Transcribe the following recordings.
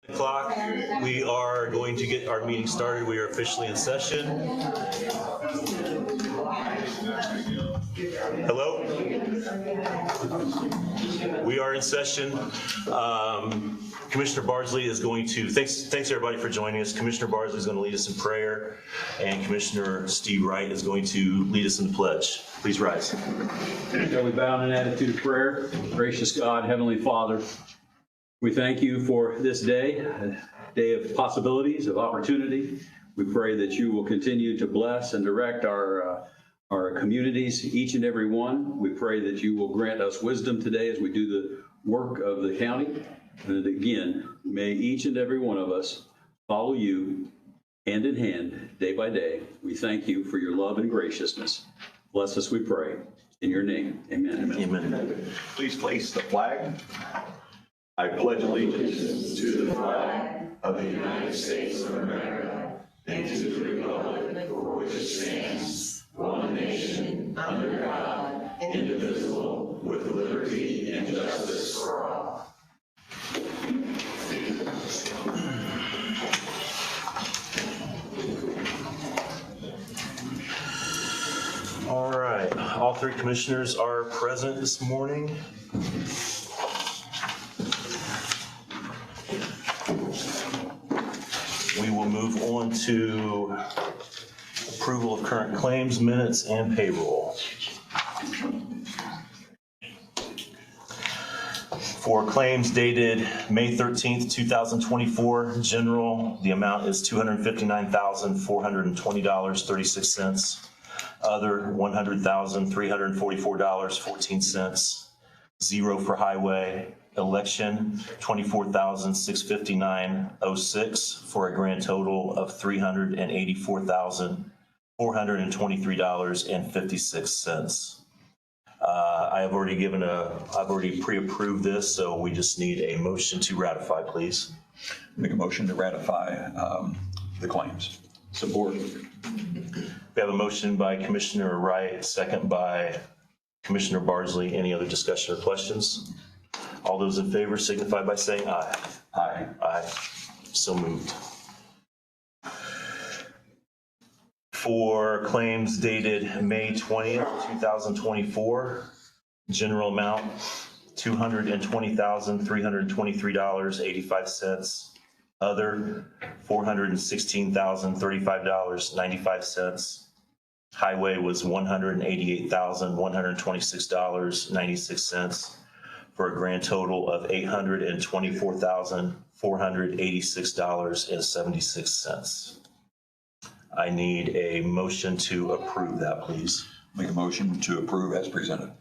O'clock. We are going to get our meeting started. We are officially in session. Hello? We are in session. Commissioner Bardsley is going to, thanks everybody for joining us. Commissioner Bardsley is going to lead us in prayer, and Commissioner Steve Wright is going to lead us in the pledge. Please rise. Shall we bow in an attitude of prayer? Gracious God, Heavenly Father, we thank you for this day, a day of possibilities, of opportunity. We pray that you will continue to bless and direct our communities, each and every one. We pray that you will grant us wisdom today as we do the work of the county. And again, may each and every one of us follow you hand in hand, day by day. We thank you for your love and graciousness. Bless us, we pray. In your name, amen. Amen. Please place the flag. I pledge allegiance to the flag of the United States of America and to the republic for which it stands, one nation, under God, indivisible, with liberty and justice for all. All right, all three commissioners are present this morning. We will move on to approval of current claims, minutes, and payroll. For claims dated May 13th, 2024, general, the amount is $259,420.36. Other, $100,344.14. Zero for highway. Election, $24,659.06 for a grand total of $384,423.56. I've already pre-approved this, so we just need a motion to ratify, please. Make a motion to ratify the claims. Support. We have a motion by Commissioner Wright, second by Commissioner Bardsley. Any other discussion or questions? All those in favor signify by saying aye. Aye. Aye. So moved. For claims dated May 20th, 2024, general amount $220,323.85. Other, $416,035.95. Highway was $188,126.96 for a grand total of $824,486.76. I need a motion to approve that, please. Make a motion to approve as presented.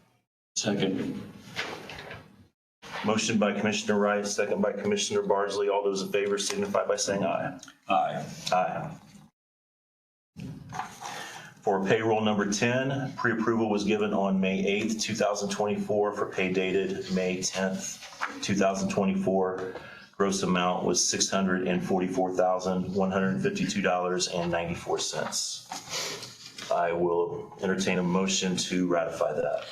Second. Motion by Commissioner Wright, second by Commissioner Bardsley. All those in favor signify by saying aye. Aye. Aye. For payroll number 10, pre-approval was given on May 8th, 2024 for pay dated May 10th, 2024. Gross amount was $644,152.94. I will entertain a motion to ratify that.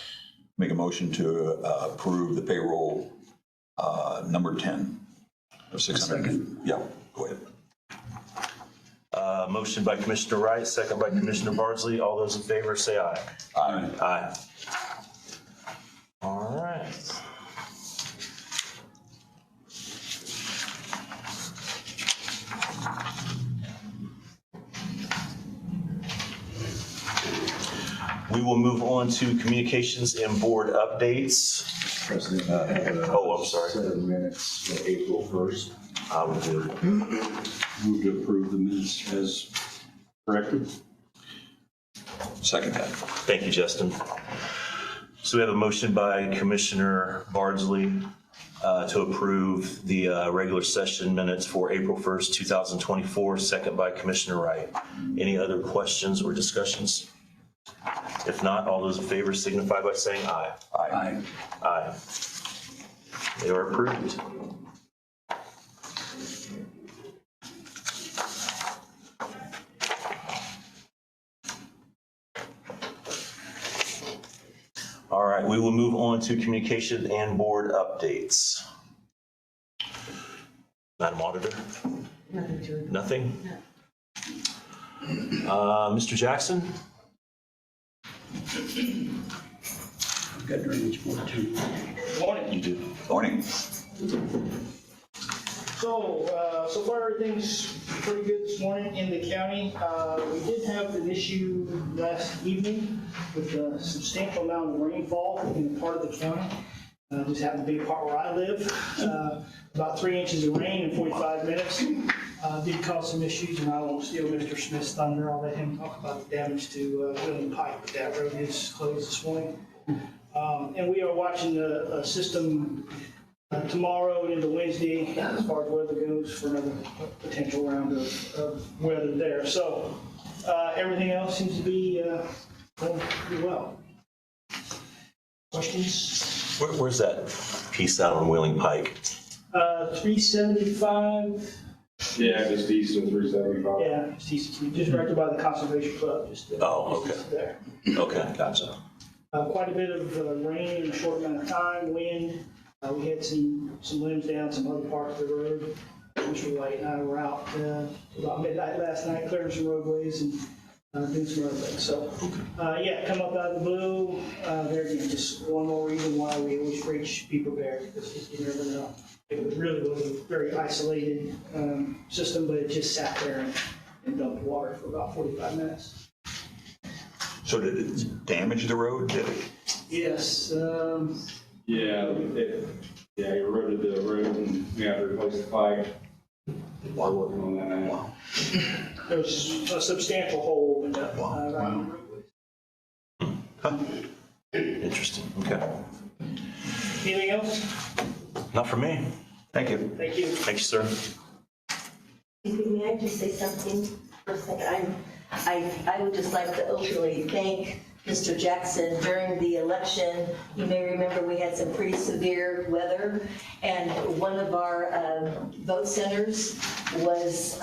Make a motion to approve the payroll number 10 of 600. Yeah, go ahead. Motion by Commissioner Wright, second by Commissioner Bardsley. All those in favor say aye. Aye. Aye. All right. We will move on to communications and board updates. President, I'm sorry. 7 minutes, April 1st. I will do it. Move to approve the minutes as corrected. Second that. Thank you, Justin. So we have a motion by Commissioner Bardsley to approve the regular session minutes for April 1st, 2024, second by Commissioner Wright. Any other questions or discussions? If not, all those in favor signify by saying aye. Aye. Aye. They are approved. All right, we will move on to communication and board updates. Madam Auditor? Nothing to it. Nothing? Mr. Jackson? Got drainage board too. Morning. You do. Morning. So far everything's pretty good this morning in the county. We did have an issue last evening with a substantial amount of rainfall in a part of the county. Just happened to be a part where I live. About 3 inches of rain in 45 minutes. Did cause some issues, and I won't steal Mr. Smith's thunder. I'll let him talk about the damage to William Pike, but that road is closed this morning. And we are watching the system tomorrow and into Wednesday as far as weather goes for another potential round of weather there. So everything else seems to be going pretty well. Questions? Where's that piece out on Wheeling Pike? 375. Yeah, just east of 375. Yeah, just right there by the Conservation Club. Just Oh, okay. just there. Okay, gotcha. Quite a bit of rain in a short amount of time, wind. We had some limbs down some other parts of the road. Mr. White and I were out about midnight last night clearing some roadways and doing some other things. So, yeah, come up out of the blue. There again, just one more reason why we always reach be prepared, because you never know. It really was a very isolated system, but it just sat there and dumped water for about 45 minutes. So did it damage the road, did it? Yes. Yeah, he eroded the road and we had to replace the pipe. We're working on that now. There was a substantial hole in that around the roadway. Interesting, okay. Anything else? Not for me. Thank you. Thank you. Thank you, sir. Excuse me, may I just say something for a second? I would just like to openly thank Mr. Jackson. During the election, you may remember we had some pretty severe weather, and one of our vote centers was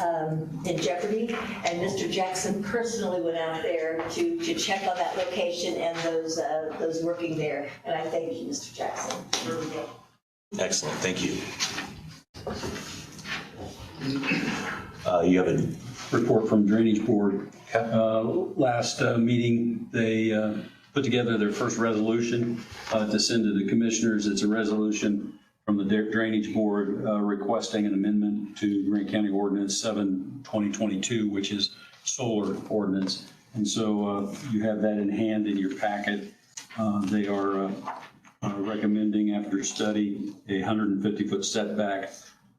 in jeopardy, and Mr. Jackson personally went out there to check on that location and those working there, and I thank you, Mr. Jackson. Excellent, thank you. You have a Report from Drainage Board. Okay. Last meeting, they put together their first resolution to send to the commissioners. It's a resolution from the Drainage Board requesting an amendment to Grant County Ordinance 7/2022, which is solar ordinance. And so you have that in hand in your packet. They are recommending, after study, a 150-foot setback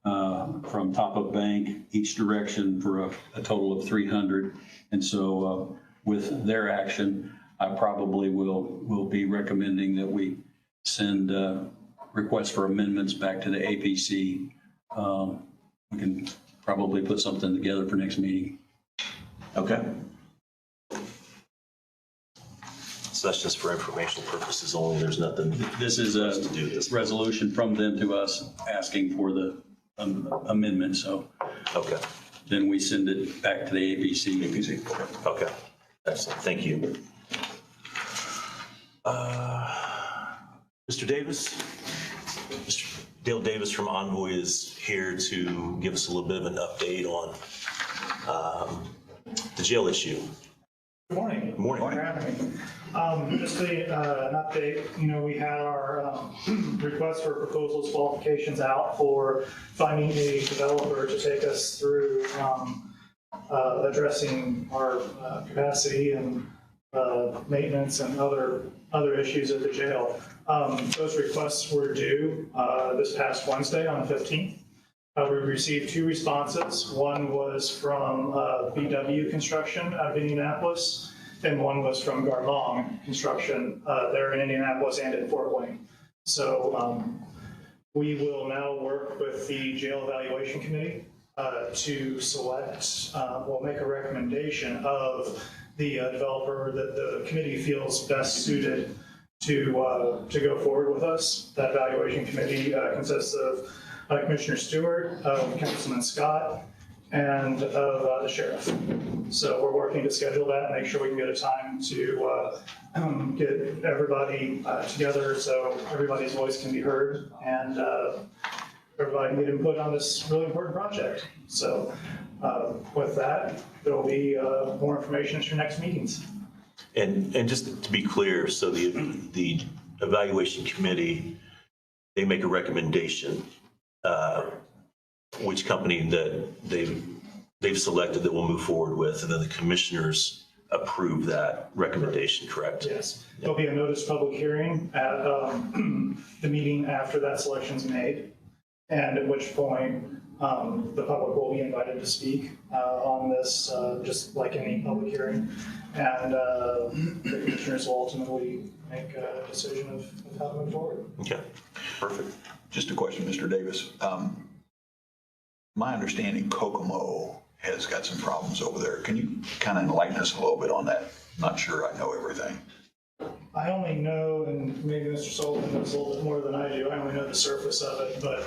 from top of bank each direction for a total of 300. And so with their action, I probably will be recommending that we send requests for amendments back to the APC. We can probably put something together for next meeting. Okay. So that's just for informational purposes only, there's nothing. This is for us to do this. a resolution from them to us asking for the amendment, so Okay, then we send it back to the APC. okay, excellent, thank you. Mr. Davis? Mr. Dale Davis from Envoy is here to give us a little bit of an update on the jail issue. Good morning. Good morning. Thanks for having me. Just an update, we had our request for proposals qualifications out for finding a developer to take us through addressing our capacity and maintenance and other issues at the jail. Those requests were due this past Wednesday on the 15th. We received 2 responses. One was from BW Construction out of Indianapolis, and one was from Garlong Construction. They're in Indianapolis and in Fort Wayne. So we will now work with the Jail Evaluation Committee to select, we'll make a recommendation of the developer that the committee feels best suited to go forward with us. That evaluation committee consists of Commissioner Stewart, Councilman Scott, and of the sheriff. So we're working to schedule that and make sure we can get a time to get everybody together so everybody's voice can be heard. And everybody can get input on this really important project. So with that, there will be more information at your next meetings. And just to be clear, so the evaluation committee, they make a recommendation, which company that they've selected that we'll move forward with, and then the commissioners approve that recommendation, correct? Yes. There'll be a notice public hearing at the meeting after that selection's made, and at which point the public will be invited to speak on this, just like any public hearing. And the commissioners will ultimately make a decision of how to move forward. Okay, perfect. Just a question, Mr. Davis. My understanding, Kokomo has got some problems over there. Can you kind of enlighten us a little bit on that? Not sure I know everything. I only know, and maybe Mr. Sullivan knows a little bit more than I do, I only know the surface of it, but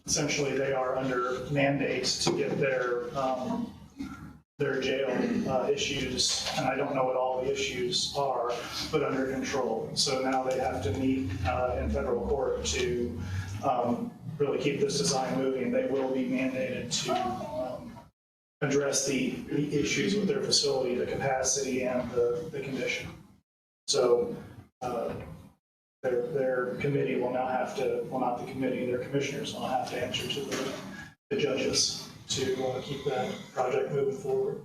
essentially they are under mandates to get their jail issues, and I don't know what all the issues are, but under control. So now they have to meet in federal court to really keep this design moving. They will be mandated to address the issues with their facility, the capacity and the condition. So their committee will now have to, well, not the committee, their commissioners will have to answer to the judges to keep that project moving forward.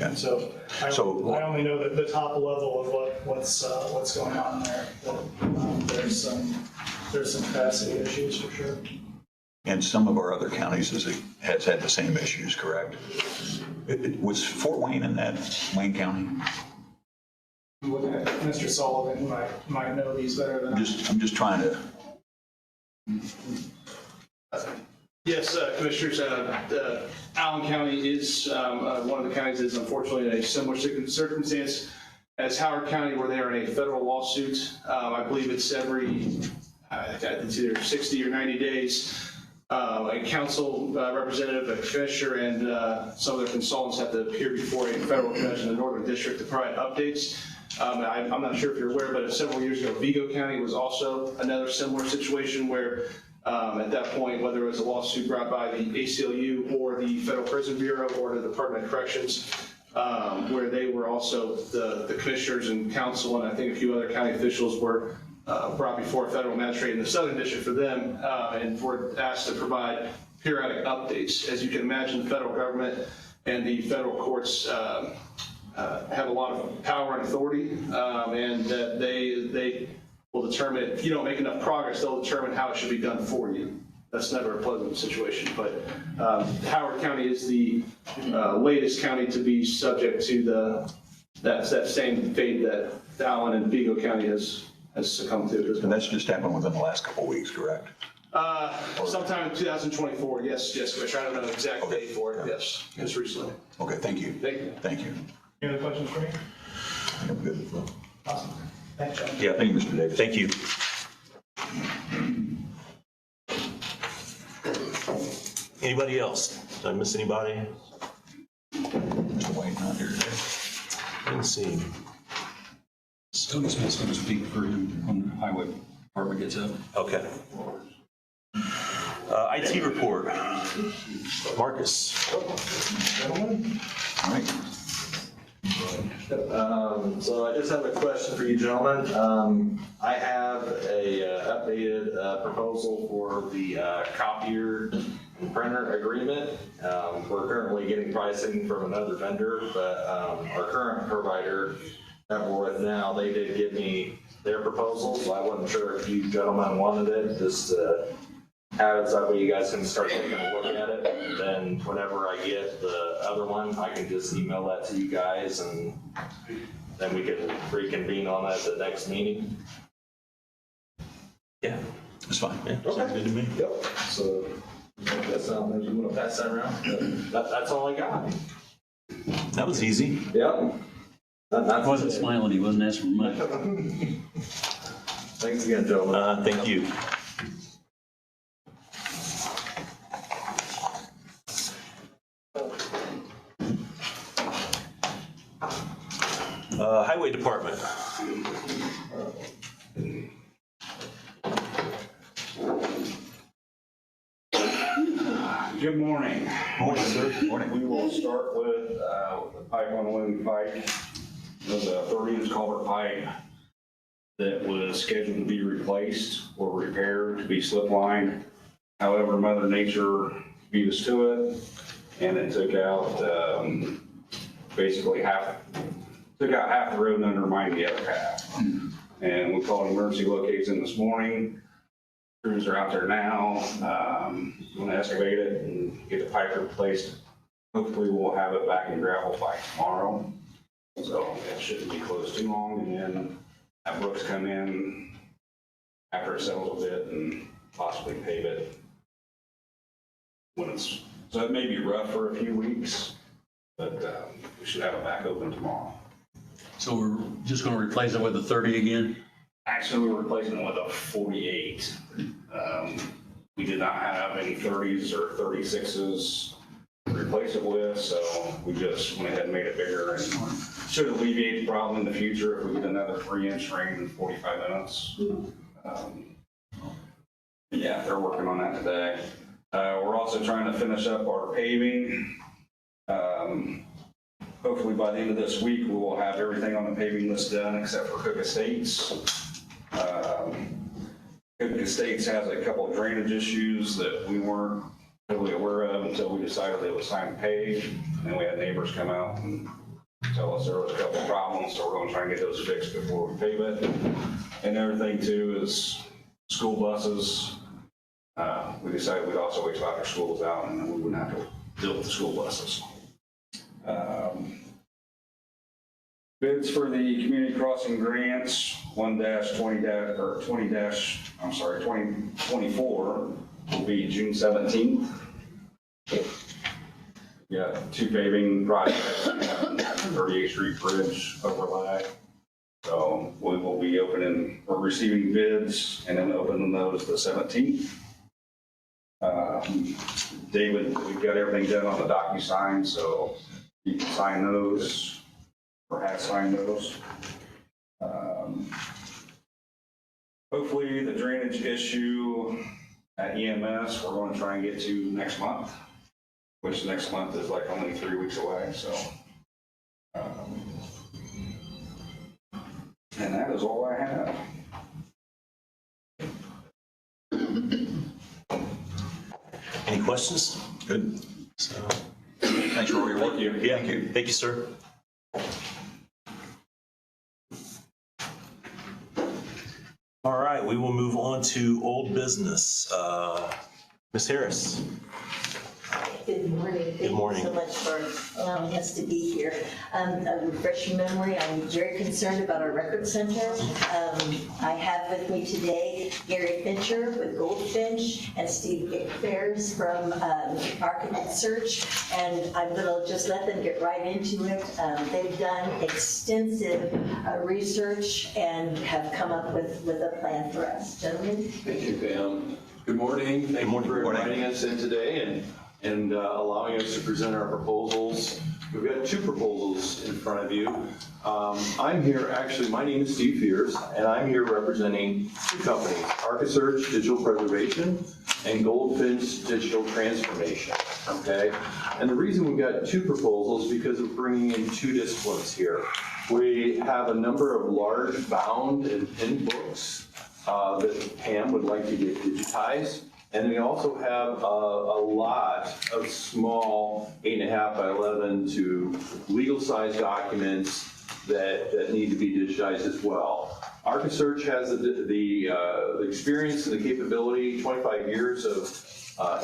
Yeah. So I only know that the top level of what's going on there. That, there's some capacity issues for sure. And some of our other counties has had the same issues, correct? Was Fort Wayne in that, Wayne County? Mr. Sullivan might know these better than I. I'm just trying to, Yes, Commissioners, Allen County is one of the counties that is unfortunately in a similar circumstance as Howard County, where they are in a federal lawsuit. I believe it's it's either 60 or 90 days. A council representative, a commissioner, and some of their consultants have to appear before a federal judge in the Northern District to provide updates. I'm not sure if you're aware, but several years ago, Vigo County was also another similar situation where at that point, whether it was a lawsuit brought by the ACLU or the Federal Prison Bureau or the Department of Corrections, where they were also the commissioners and council, and I think a few other county officials were brought before a federal magistrate in the Southern District for them and were asked to provide periodic updates. As you can imagine, the federal government and the federal courts have a lot of power and authority, and that they will determine, if you don't make enough progress, they'll determine how it should be done for you. That's never a pleasant situation, but Howard County is the latest county to be subject to that same fate that Allen and Vigo County has succumbed to. and that's just happened within the last couple of weeks, correct? Sometime in 2024, yes, Commissioner. I don't know the exact Okay. date for it. Yes, just recently. Okay, thank you. Thank you. Thank you. Any other questions for me? I'm good. Awesome. Thanks, John. Yeah, Thank you, Mr. Davis. thank you. Anybody else? Did I miss anybody? Mr. Wayne, not here today. I didn't see him. Tony Smith's going to speak for him when the highway department gets up. Okay. IT report. Marcus. All right. So I just have a question for you gentlemen. I have a updated proposal for the copier and printer agreement. We're currently getting pricing from another vendor, but our current provider that we're with now, they did give me their proposal, so I wasn't sure if you gentlemen wanted it, just to have it so that way you guys can start taking a look at it. And then whenever I get the other one, I can just email that to you guys, and then we can reconvene on that at the next meeting. Yeah, That's fine. yeah, sounds good to me. Yep. So that's something, you want to pass that around? That's all I got. That was easy. Yep. I wasn't smiling, he wasn't asking for much. Thanks again, gentlemen. Thank you. Highway Department. Good morning. Morning, sir. We will start with the pipe on William Pike. There's a 30-inch culvert pipe that was scheduled to be replaced or repaired to be slip lined. However, Mother Nature beat us to it, and it took out basically half the road and undermined the other half. And we called emergency locating this morning. Crews are out there now, going to excavate it and get the pipe replaced. Hopefully we'll have it back in gravel by tomorrow. So it shouldn't be closed too long, and then have Brooks come in after it settles a bit and possibly pave it so it may be rough for a few weeks, but we should have it back open tomorrow. So we're just going to replace it with a 30 again? Actually, we're replacing it with a 48. We did not have any 30s or 36s to replace it with, so we just went ahead and made it bigger, and should alleviate the problem in the future if we get another 3-inch rain in 45 minutes. Yeah, they're working on that today. We're also trying to finish up our paving. Hopefully by the end of this week, we will have everything on the paving list done except for Cook Estates. Cook Estates has a couple of drainage issues that we weren't totally aware of until we decided it was time to pave. And then we had neighbors come out and tell us there was a couple of problems, so we're going to try and get those fixed before we pave it. And everything too is school buses. We decided we'd also wait till after school was out, and then we wouldn't have to deal with the school buses. Bids for the community crossing grants, 2024 will be June 17th. Yeah, 2 paving projects, 38th Street Bridge overlay. So we will be we're receiving bids and then opening those the 17th. David, we've got everything done on the DocuSign, so you can sign those or have signed those. Hopefully the drainage issue at EMS, we're going to try and get to next month, which next month is like only 3 weeks away, so. And that is all I have. Any questions? Good. So, Thanks for all your work. yeah, thank you, sir. All right, we will move on to old business. Ms. Harris. Good morning. Good morning. Thank you so much for allowing us to be here. A refresh your memory, I'm very concerned about our record center. I have with me today Gary Fincher with Goldfinch and Steve Fairs from Architect Search, and I'm going to just let them get right into it. They've done extensive research and have come up with a plan for us. Gentlemen? Thank you, Pam. Good morning. Thank you for inviting us in today and allowing us to present our proposals. We've got 2 proposals in front of you. I'm here, actually, my name is Steve Fears, and I'm here representing 2 companies, ArchiSearch Digital Preservation and Goldfinch Digital Transformation, okay? And the reason we've got 2 proposals is because we're bringing in 2 disciplines here. We have a number of large bound and pinned books that Pam would like to get digitized. And we also have a lot of small 8.5 by 11 to legal size documents that need to be digitized as well. ArchiSearch has the experience and the capability, 25 years of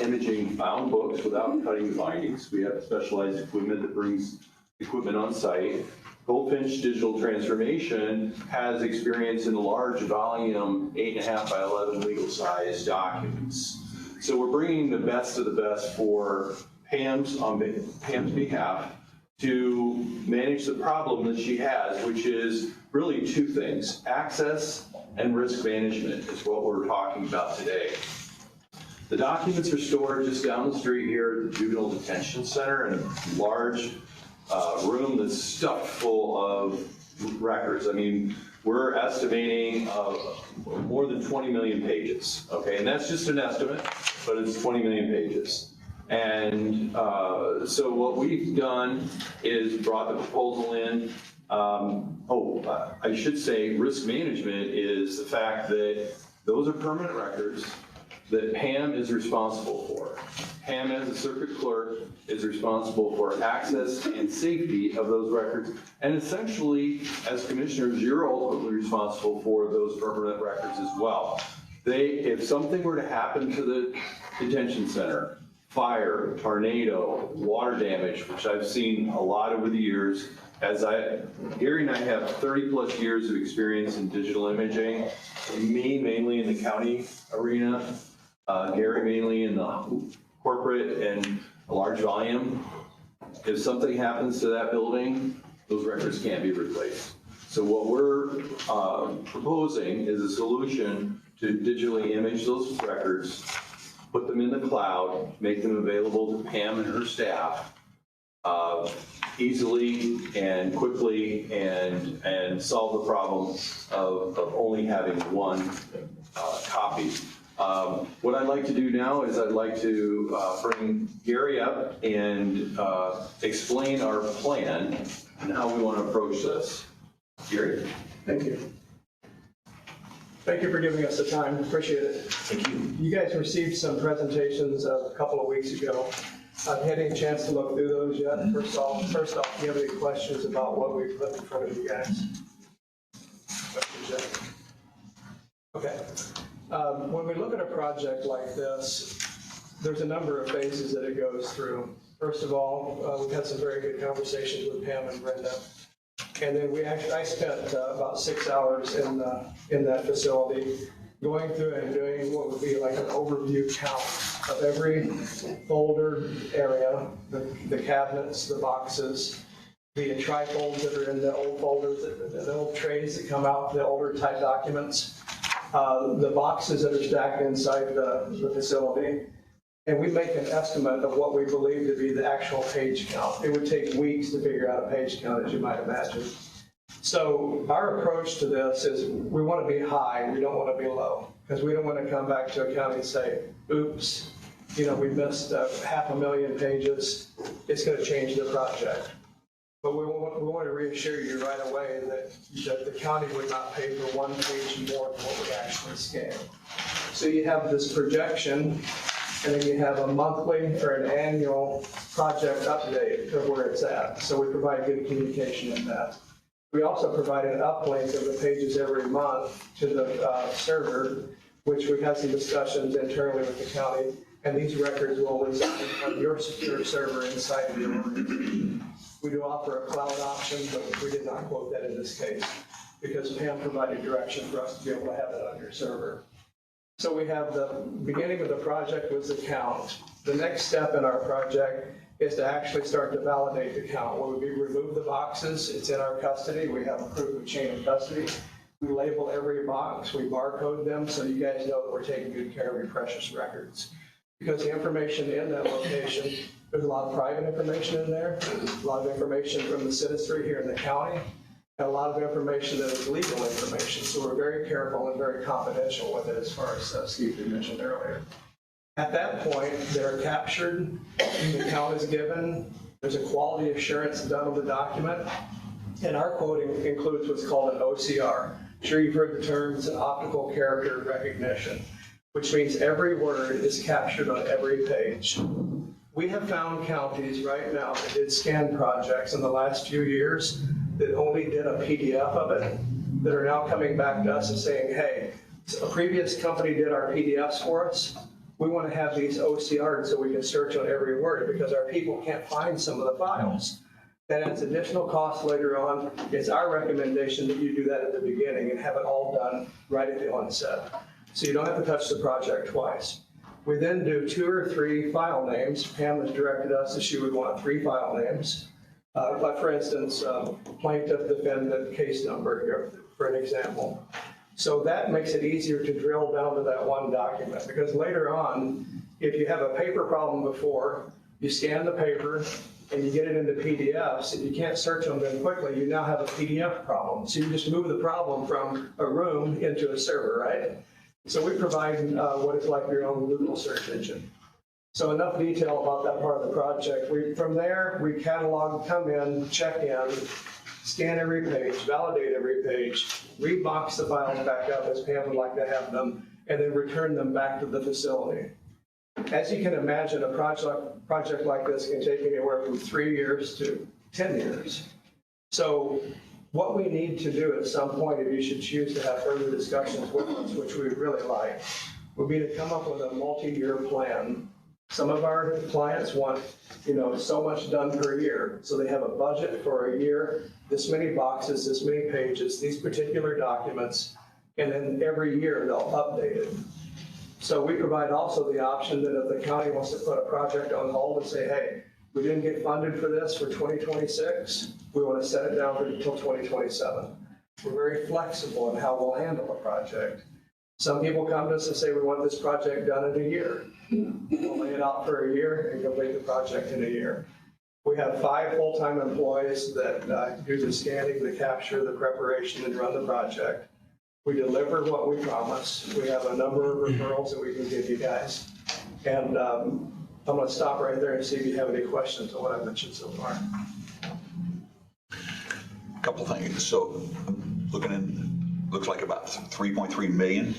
imaging bound books without cutting the bindings. We have specialized equipment that brings equipment on site. Goldfinch Digital Transformation has experience in large volume 8.5 by 11 legal size documents. So we're bringing the best of the best for Pam's behalf to manage the problem that she has, which is really 2 things. Access and risk management is what we're talking about today. The documents are stored just down the street here at the Juvenile Detention Center in a large room that's stuffed full of records. I mean, we're estimating more than 20 million pages, okay? And that's just an estimate, but it's 20 million pages. And so what we've done is brought the proposal in. I should say risk management is the fact that those are permanent records that Pam is responsible for. Pam, as a circuit clerk, is responsible for access and safety of those records. And essentially, as commissioners, you're ultimately responsible for those permanent records as well. If something were to happen to the detention center, fire, tornado, water damage, which I've seen a lot over the years, Gary and I have 30+ years of experience in digital imaging, me mainly in the county arena, Gary mainly in the corporate and a large volume. If something happens to that building, those records can't be replaced. So what we're proposing is a solution to digitally image those records, put them in the cloud, make them available to Pam and her staff easily and quickly, and solve the problem of only having one copy. What I'd like to do now is I'd like to bring Gary up and explain our plan and how we want to approach this. Gary? Thank you. Thank you for giving us the time. Appreciate it. Thank you. You guys received some presentations a couple of weeks ago. I've had a chance to look through those yet. First off, do you have any questions about what we put in front of you guys? Questions yet? Okay. When we look at a project like this, there's a number of phases that it goes through. First of all, we've had some very good conversations with Pam and Brenda. And then I spent about 6 hours in that facility going through and doing what would be like an overview count of every folder area, the cabinets, the boxes, the trifolds that are in the old folders, the old trays that come out, the older type documents, the boxes that are stacked inside the facility. And we make an estimate of what we believe to be the actual page count. It would take weeks to figure out a page count, as you might imagine. So our approach to this is we want to be high, we don't want to be low, because we don't want to come back to a county and say, oops, we missed 500,000 pages, it's going to change the project. But we want to reassure you right away that the county would not pay for one page more than what we actually scan. So you have this projection, and then you have a monthly or an annual project update of where it's at. So we provide good communication in that. We also provide an uplink of the pages every month to the server, which we've had some discussions internally with the county, and these records will reside on your secure server inside the organization. We do offer a cloud option, but we did not quote that in this case because Pam provided direction for us to be able to have that on your server. So we have the beginning of the project was the count. The next step in our project is to actually start to validate the count. When we remove the boxes, it's in our custody. We have a proof of chain of custody. We label every box, we barcode them, so you guys know that we're taking good care of your precious records. Because the information in that location, there's a lot of private information in there, a lot of information from the citizenry here in the county, and a lot of information that is legal information. So we're very careful and very confidential with it, as far as Steve mentioned earlier. At that point, they're captured, the count is given, there's a quality assurance done on the document, and our quoting includes what's called an OCR. I'm sure you've heard the term, it's an optical character recognition, which means every word is captured on every page. We have found counties right now that did scan projects in the last few years that only did a PDF of it, that are now coming back to us and saying, hey, a previous company did our PDFs for us. We want to have these OCR'd so we can search on every word because our people can't find some of the files. That adds additional cost later on. It's our recommendation that you do that at the beginning and have it all done right at the onset. So you don't have to touch the project twice. We then do 2 or 3 file names. Pam has directed us that she would want 3 file names. Like for instance, plaintiff, defendant, case number here, for an example. So that makes it easier to drill down to that one document because later on, if you have a paper problem before, you scan the paper and you get it into PDFs, if you can't search them then quickly, you now have a PDF problem. So you just move the problem from a room into a server, right? So we provide what is like your own Google search engine. So enough detail about that part of the project. From there, we catalog, come in, check in, scan every page, validate every page, rebox the files back up as Pam would like to have them, and then return them back to the facility. As you can imagine, a project like this can take anywhere from 3 years to 10 years. So what we need to do at some point, if you should choose to have further discussions with us, which we really like, would be to come up with a multi-year plan. Some of our clients want, so much done per year. So they have a budget for a year, this many boxes, this many pages, these particular documents, and then every year they'll update it. So we provide also the option that if the county wants to put a project on hold and say, hey, we didn't get funded for this for 2026, we want to set it down until 2027. We're very flexible in how we'll handle a project. Some people come to us and say, we want this project done in a year. We'll lay it out for a year and complete the project in a year. We have 5 full-time employees that do the scanning, the capture, the preparation, and run the project. We deliver what we promise. We have a number of referrals that we can give you guys. And I'm going to stop right there and see if you have any questions on what I've mentioned so far. A couple things. So looking in, looks like about 3.3 million.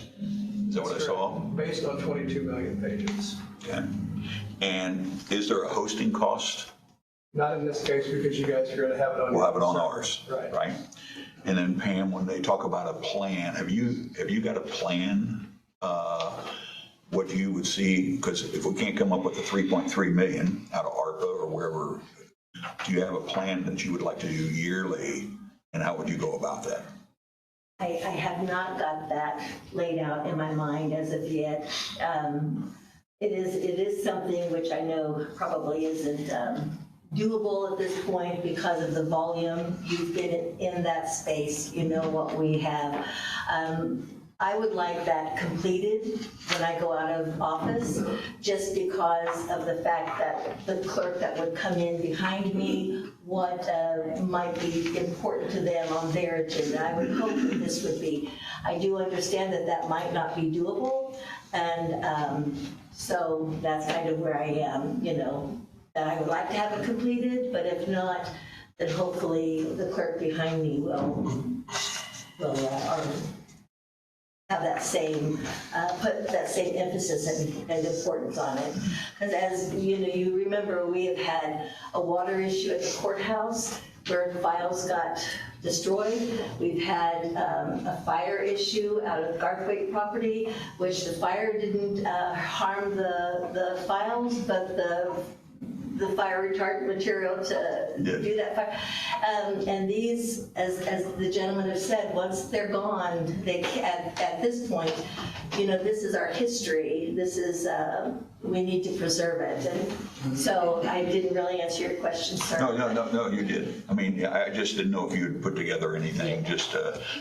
Is that what I saw? Based on 22 million pages. Okay. And is there a hosting cost? Not in this case because you guys are going to have it on. We'll have it on ours. Right. Right? And then Pam, when they talk about a plan, have you got a plan, what you would see? Because if we can't come up with the 3.3 million out of ARPA or wherever, do you have a plan that you would like to do yearly? And how would you go about that? I have not got that laid out in my mind as of yet. It is something which I know probably isn't doable at this point because of the volume. You've been in that space, you know what we have. I would like that completed when I go out of office, just because of the fact that the clerk that would come in behind me, what might be important to them on their agenda. I would hope that this would be. I do understand that that might not be doable, and so that's kind of where I am, that I would like to have it completed, but if not, then hopefully the clerk behind me will have that same, put that same emphasis and importance on it. Because as you remember, we have had a water issue at the courthouse where files got destroyed. We've had a fire issue out of Garthwaite property, which the fire didn't harm the files, but the fire retardant material to do that fire. And these, as the gentleman has said, once they're gone, they at this point, this is our history. This is, we need to preserve it. And so I didn't really answer your question, sir. No, you did. I mean, I just didn't know if you had put together anything,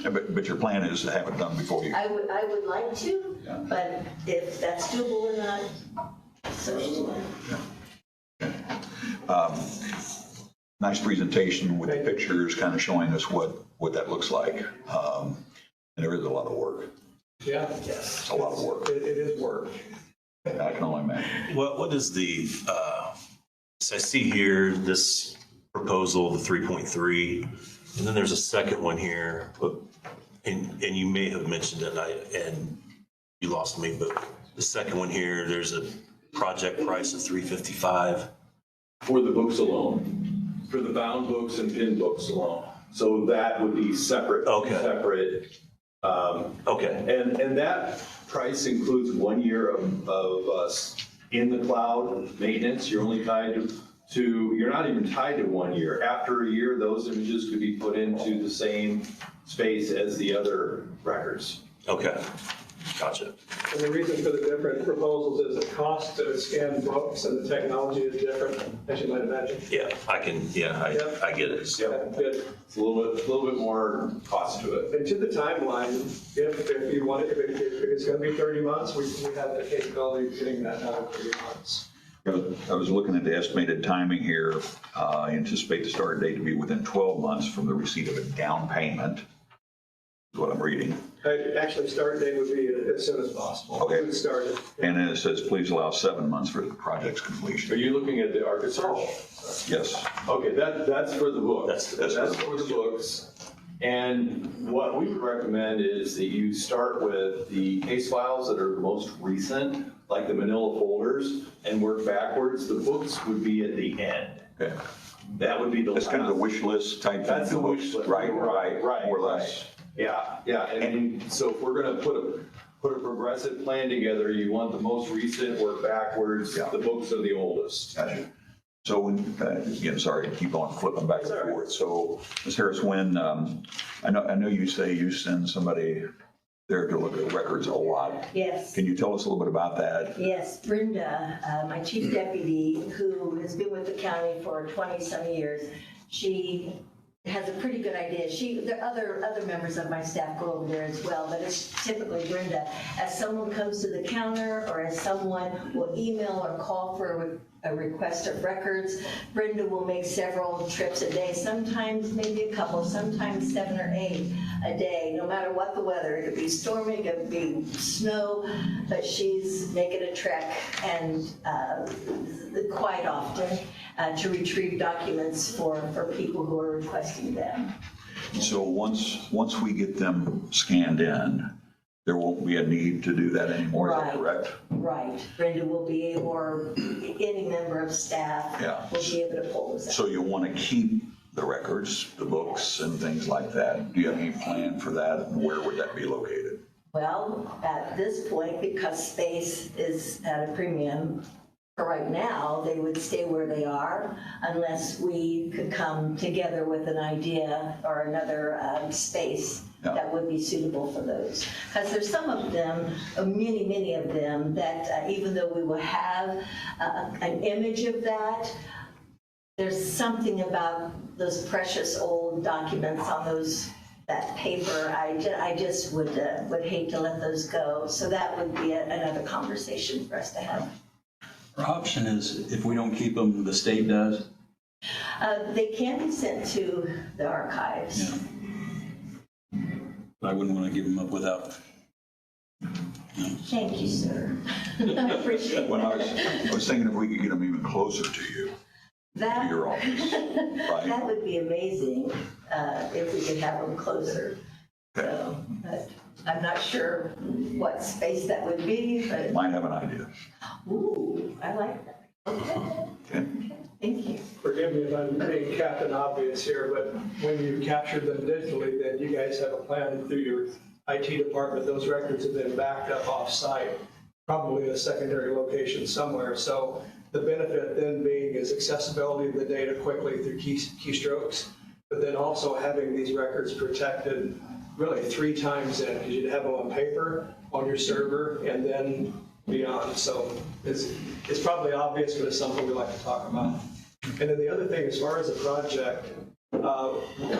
but your plan is to have it done before you. I would like to, but if that's doable or not, so. Nice presentation with the pictures kind of showing us what that looks like. And there is a lot of work. Yeah. It's a lot of work. It is work. I can only imagine. What is the, so I see here this proposal, the 3.3, and then there's a second one here, and you may have mentioned it and you lost me, but the second one here, there's a project price of $355. For the books alone, for the bound books and pin books alone. So that would be separate. Okay. Separate. Okay. And that price includes 1 year of us in the cloud maintenance. You're only tied to, you're not even tied to 1 year. After a year, those images could be put into the same space as the other records. Okay. Gotcha. And the reason for the different proposals is the cost to scan books and the technology is different, as you might imagine. Yeah, I get it. Yeah, good. It's a little bit more cost to it. And to the timeline, if you want it, if it's going to be 30 months, we have the capability of getting that done in 30 months. I was looking at the estimated timing here. I anticipate the start date to be within 12 months from the receipt of a down payment, is what I'm reading. Actually, start date would be as soon as possible. Okay. We would start it. And then it says, please allow 7 months for the project's Are completion. you looking at the architectural? Yes. Okay, that's for the books. That's for the books. And what we would recommend is that you start with the case files that are the most recent, like the manila folders, and work backwards. The books would be at the end. Okay. That would be the. That's kind of the wish list type thing. That's the wish list. Right, Right, more or less. Yeah, and so if we're gonna put a progressive plan together, you want the most recent, work backwards, Yeah. the books are the oldest. Gotcha. So when, again, sorry to keep on flipping back and forth. So, Ms. Harris, when, I know you say you send somebody there to look at records a lot. Yes. Can you tell us a little bit about that? Yes, Brenda, my chief deputy, who has been with the county for 20-some years, she has a pretty good idea. There are other members of my staff go over there as well, but it's typically Brenda. As someone comes to the counter or as someone will email or call for a request of records, Brenda will make several trips a day, sometimes maybe a couple, sometimes 7 or 8 a day, no matter what the weather. It could be stormy, it could be snow, but she's making a trek and quite often to retrieve documents for people who are requesting them. So once we get them scanned in, there won't be a need to do that anymore, is that Right. correct? Right. Brenda will be able, or any member of staff Yeah. will be able to pull this out. So you'll want to keep the records, the books and things like that. Do you have any plan for that? And where would that be located? Well, at this point, because space is at a premium, for right now, they would stay where they are unless we could come together with an idea or another space Yeah. that would be suitable for those. Because there's some of them, many of them, that even though we will have an image of that, there's something about those precious old documents on that paper. I just would hate to let those go. So that would be another conversation for us to have. Our option is, if we don't keep them, the state does. They can be sent to the archives. Yeah. But I wouldn't want to give them up without. Thank you, sir. I appreciate When I that. was thinking if we could get them even closer to you, to That, your office, right? that would be amazing if we could have them closer. So, but I'm not sure what space that would be, but, Might have an idea. ooh, I like that. Okay, Okay. thank you. Forgive me if I'm being Captain Obvious here, but when you captured them digitally, then you guys have a plan through your IT department. Those records have been backed up off-site, probably in a secondary location somewhere. So the benefit then being is accessibility of the data quickly through keystrokes, but then also having these records protected really 3 times in, because you'd have them on paper, on your server, and then beyond. So it's probably obvious, but it's something we like to talk about. And then the other thing, as far as the project,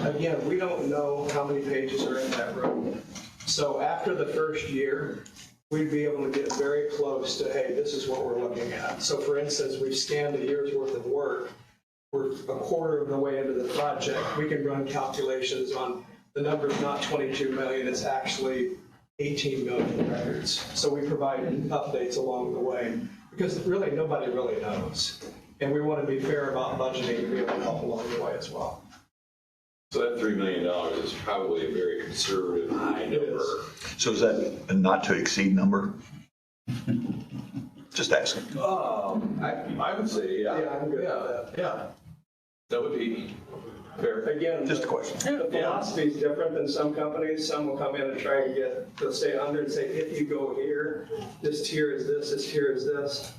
again, we don't know how many pages are in that room. So after the first year, we'd be able to get very close to, hey, this is what we're looking at. So for instance, we've scanned a year's worth of work. We're a quarter of the way into the project. We can run calculations on the number's not 22 million, it's actually 18 million records. So we provide updates along the way because really nobody really knows. And we want to be fair about budgeting to be able to help along the way as well. So that $3 million is probably a very conservative high number. So is that a not to exceed number? Just asking. I would say, yeah. Yeah, I'm good with that. Yeah. That would be fair. Again, Just a question. the philosophy is different than some companies. Some will come in and try and they'll stay under and say, if you go here, this tier is this tier is this.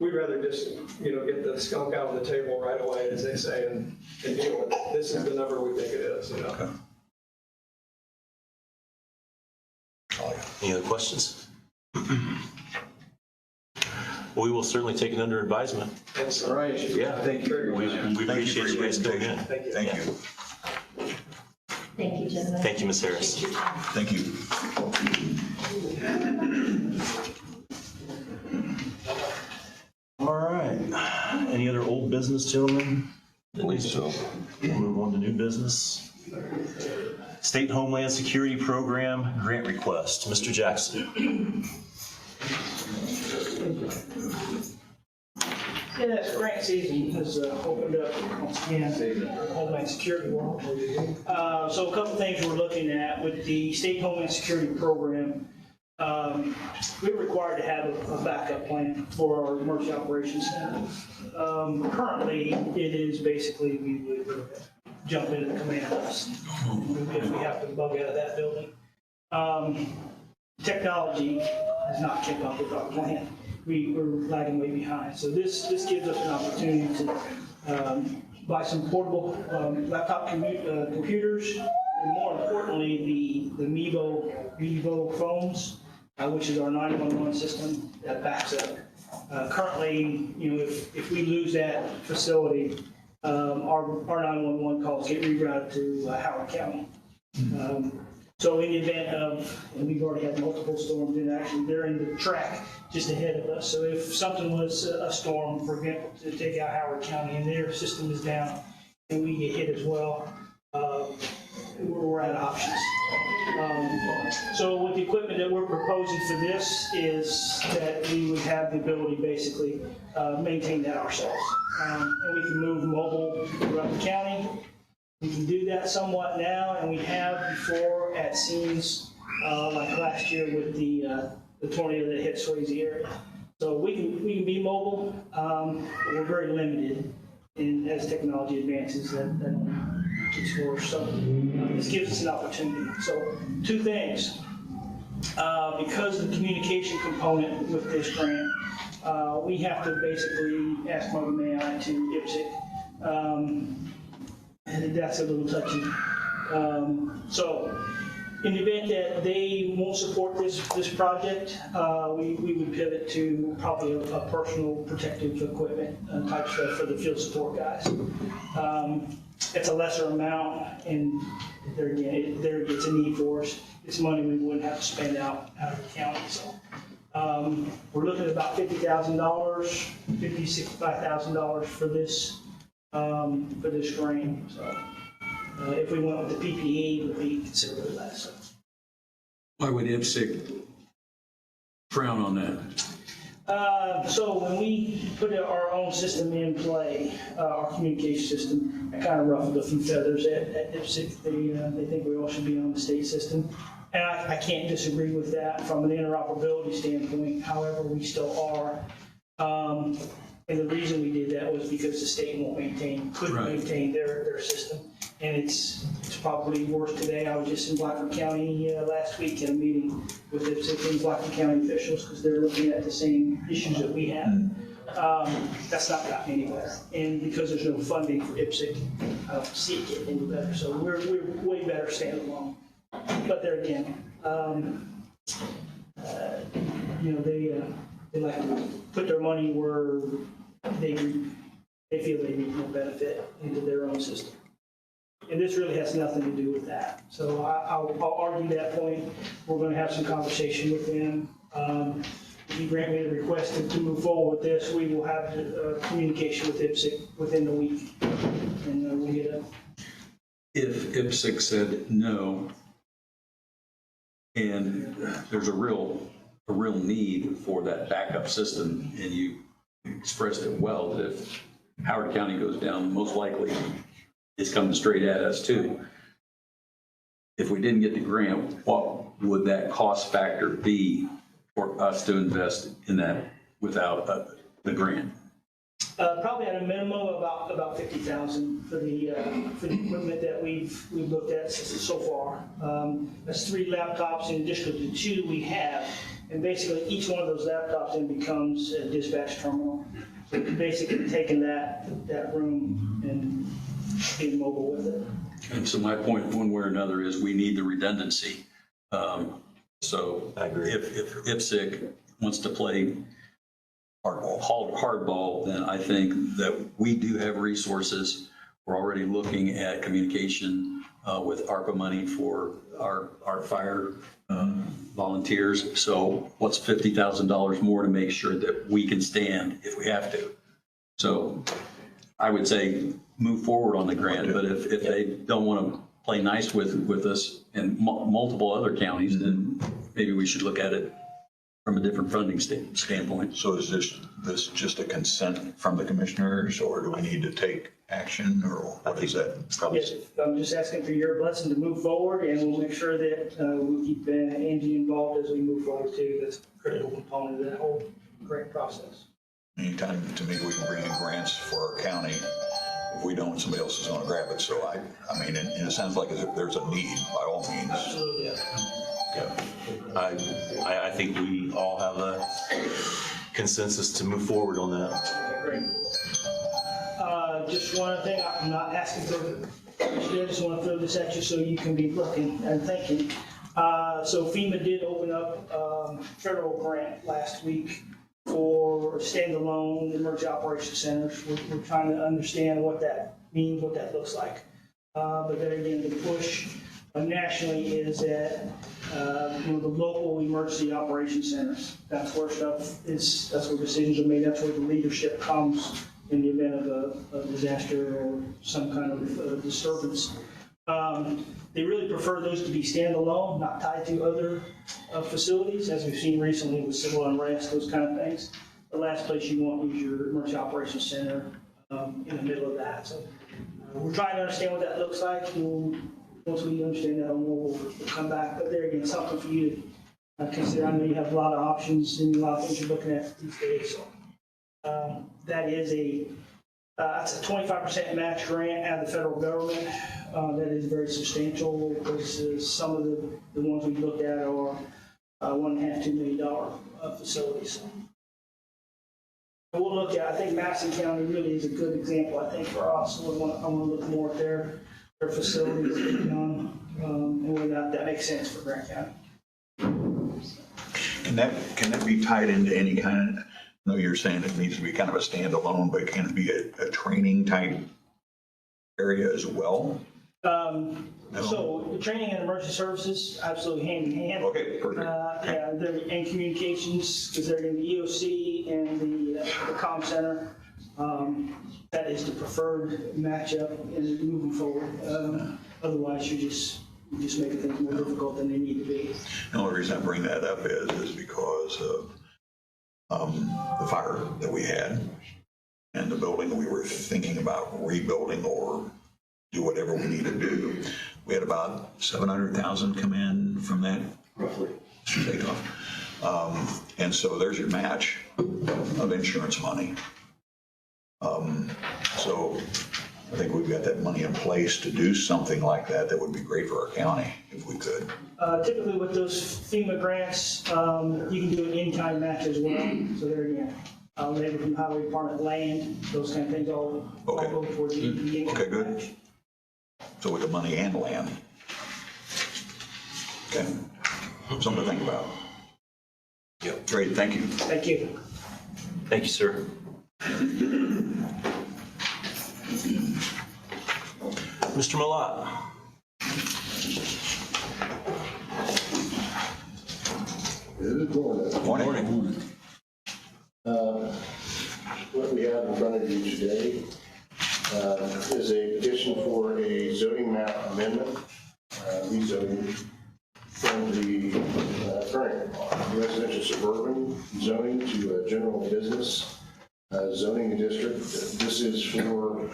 We'd rather just, get the skunk out on the table right away, as they say, and deal with it. This is the number we think it is, Okay. Any other questions? We will certainly take it under advisement. That's all right. Yeah. Thank you. We Thank you appreciate for you your guys coming in. presentation. Thank you. Thank you. Thank you, gentlemen. Thank you, Ms. Harris. Appreciate your time. Thank you. All right. Any other old business, gentlemen? I believe so. We'll move on to new business. State Homeland Security Program grant request. Mr. Jackson. Yes, grant season has opened up once again, Homeland Security world. So a couple things we're looking at with the State Homeland Security Program. We're required to have a backup plan for our emergency operations center. Currently, it is basically we would jump into the command house if we have to bug out of that building. Technology has not kept up with our plan. We're lagging way behind. So this gives us an opportunity to buy some portable laptop computers, and more importantly, the Mevo phones, which is our 911 system that backs up. Currently, if we lose that facility, our 911 calls get rerouted to Howard County. So in the event of, and we've already had multiple storms, and actually they're in the track just ahead of us. So if something was a storm, for example, to take out Howard County and their system is down and we get hit as well, we're out of options. So with the equipment that we're proposing for this is that we would have the ability basically maintain that ourselves. And we can move mobile throughout the county. We can do that somewhat now, and we have before at scenes like last year with the tornado that hit Swayze area. So we can be mobile, but we're very limited in as technology advances that gets worse. So this gives us an opportunity. So two things. Because of the communication component with this grant, we have to basically ask Mother May I to IPSC. And that's a little touchy. So in the event that they won't support this project, we would pivot to probably a personal protective equipment type stuff for the field support guys. It's a lesser amount, and there again, there gets a need for us. It's money we wouldn't have to spend out of the county. So we're looking at about $50,000, $65,000 for this grant. So if we went with the PPE, it would be considerably less. Why would IPSC frown on that? So when we put our own system in play, our communication system, it kind of ruffled a few feathers at IPSC. They think we all should be on the state system. And I can't disagree with that from an interoperability standpoint. However, we still are. And the reason we did that was because the state couldn't maintain their system. And it's probably worse today. I was just in Blackford County last week in a meeting with IPSC and Blackford County officials because they're looking at the same issues that we have. That's not gotten any better. And because there's no funding for IPSC, I don't see it getting any better. So we're way better standalone. But there again, they like to put their money where they feel they need more benefit into their own system. And this really has nothing to do with that. So I'll argue that point. We're going to have some conversation with them. If you grant me the request to move forward with this, we will have communication with IPSC within the week. And we'll get a... If IPSC said no, and there's a real need for that backup system, and you expressed it well, that if Howard County goes down, most likely it's coming straight at us too. If we didn't get the grant, what would that cost factor be for us to invest in that without the grant? Probably at a minimum about $50,000 for the equipment that we've looked at so far. That's 3 laptops in addition to the 2 we have, and basically each one of those laptops then becomes a dispatch terminal. So basically taking that room and being mobile with it. And so my point, one way or another, is we need the redundancy. So I agree. If IPSC wants to play hardball, then I think that we do have resources. We're already looking at communication with ARPA money for our fire volunteers. So what's $50,000 more to make sure that we can stand if we have to? So I would say move forward on the grant, but if they don't want to play nice with us and multiple other counties, then maybe we should look at it from a different funding standpoint. So is this just a consent from the commissioners, or do we need to take action, or what is that? Probably. Yes, I'm just asking for your blessing to move forward, and we'll make sure that we keep Angie involved as we move forward too. That's a critical component of that whole grant process. Anytime, to me, we can bring in grants for our county. If we don't, somebody else is gonna grab it. So I mean, and it sounds like as if there's a need, by all means. Absolutely. I think we all have a consensus to move forward on that. Great. Just one other thing, I'm not asking for, I just want to throw this at you so you can be looking and thinking. So FEMA did open up federal grant last week for standalone emergency operations centers. We're trying to understand what that means, what that looks like. But then again, the push nationally is that the local emergency operations centers. That's where stuff is. That's where decisions are made. That's where the leadership comes in the event of a disaster or some kind of disturbance. They really prefer those to be standalone, not tied to other facilities, as we've seen recently with civil unrest, those kind of things. The last place you want is your emergency operations center in the middle of that. So we're trying to understand what that looks like. Once we understand that, we'll come back. But there again, something for you to consider. I know you have a lot of options and a lot of things you're looking at these days. So that is that's a 25% match grant out of the federal government. That is very substantial because some of the ones we looked at are $1.5–2 million facilities. We'll look at, I think Madison County really is a good example, I think, for us. So I want to look more at their facilities and whether or not that makes sense for Grant County. Can that be tied into any kind of, I know you're saying it needs to be kind of a standalone, but can it be a training type area as well? So training and emergency services, absolutely hand in hand. Okay, perfect. Yeah, and communications, because they're in the EOC and the comm center. That is the preferred matchup in moving forward. Otherwise, you're just making things more difficult than they need to be. The only reason I bring that up is because of the fire that we had and the building that we were thinking about rebuilding or do whatever we need to do. We had about 700,000 come in from that. Roughly. And so there's your match of insurance money. So I think we've got that money in place to do something like that. That would be great for our county if we could. Typically with those FEMA grants, you can do an in-kind match as well. So there again, labor from highway department, land, those kind of things all go towards the in-kind Okay, good. match. So with the money and land. Okay, something to think about. Yep. Great, thank you. Thank you. Thank you, sir. Mr. Malat. Good morning. Morning. What we have in front of you today is a petition for a zoning map amendment, rezoning from the current residential suburban zoning to a general business zoning district. This is for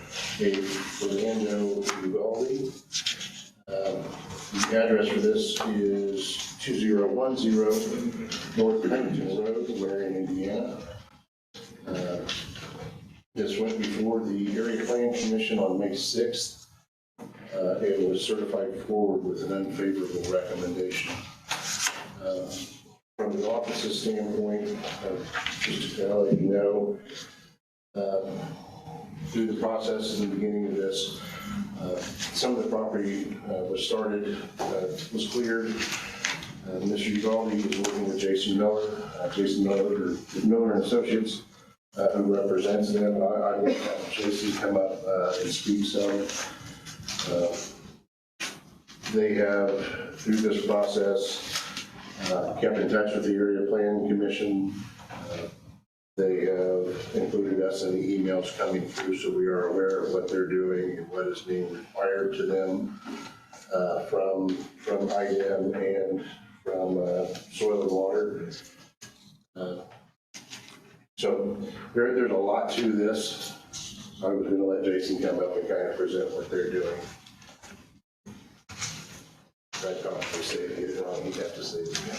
Fernando Ugalde. The address for this is 2010 North Pennington Road, Marion, Indiana. This went before the Area Plan Commission on May 6th. It was certified forward with an unfavorable recommendation. From the office's standpoint, just to let you know, through the process in the beginning of this, some of the property was started, was cleared. Mr. Ugalde is working with Jason Miller, or Miller and Associates, who represents them. I will have Jason come up and speak some. They have, through this process, kept in touch with the Area Plan Commission. They have included us in the emails coming through, so we are aware of what they're doing and what is being required to them. from IDEM and from Soil and Water. So there's a lot to this. I was going to let Jason come up and kind of present what they're doing. I thought they say it here, he'd have to say it again.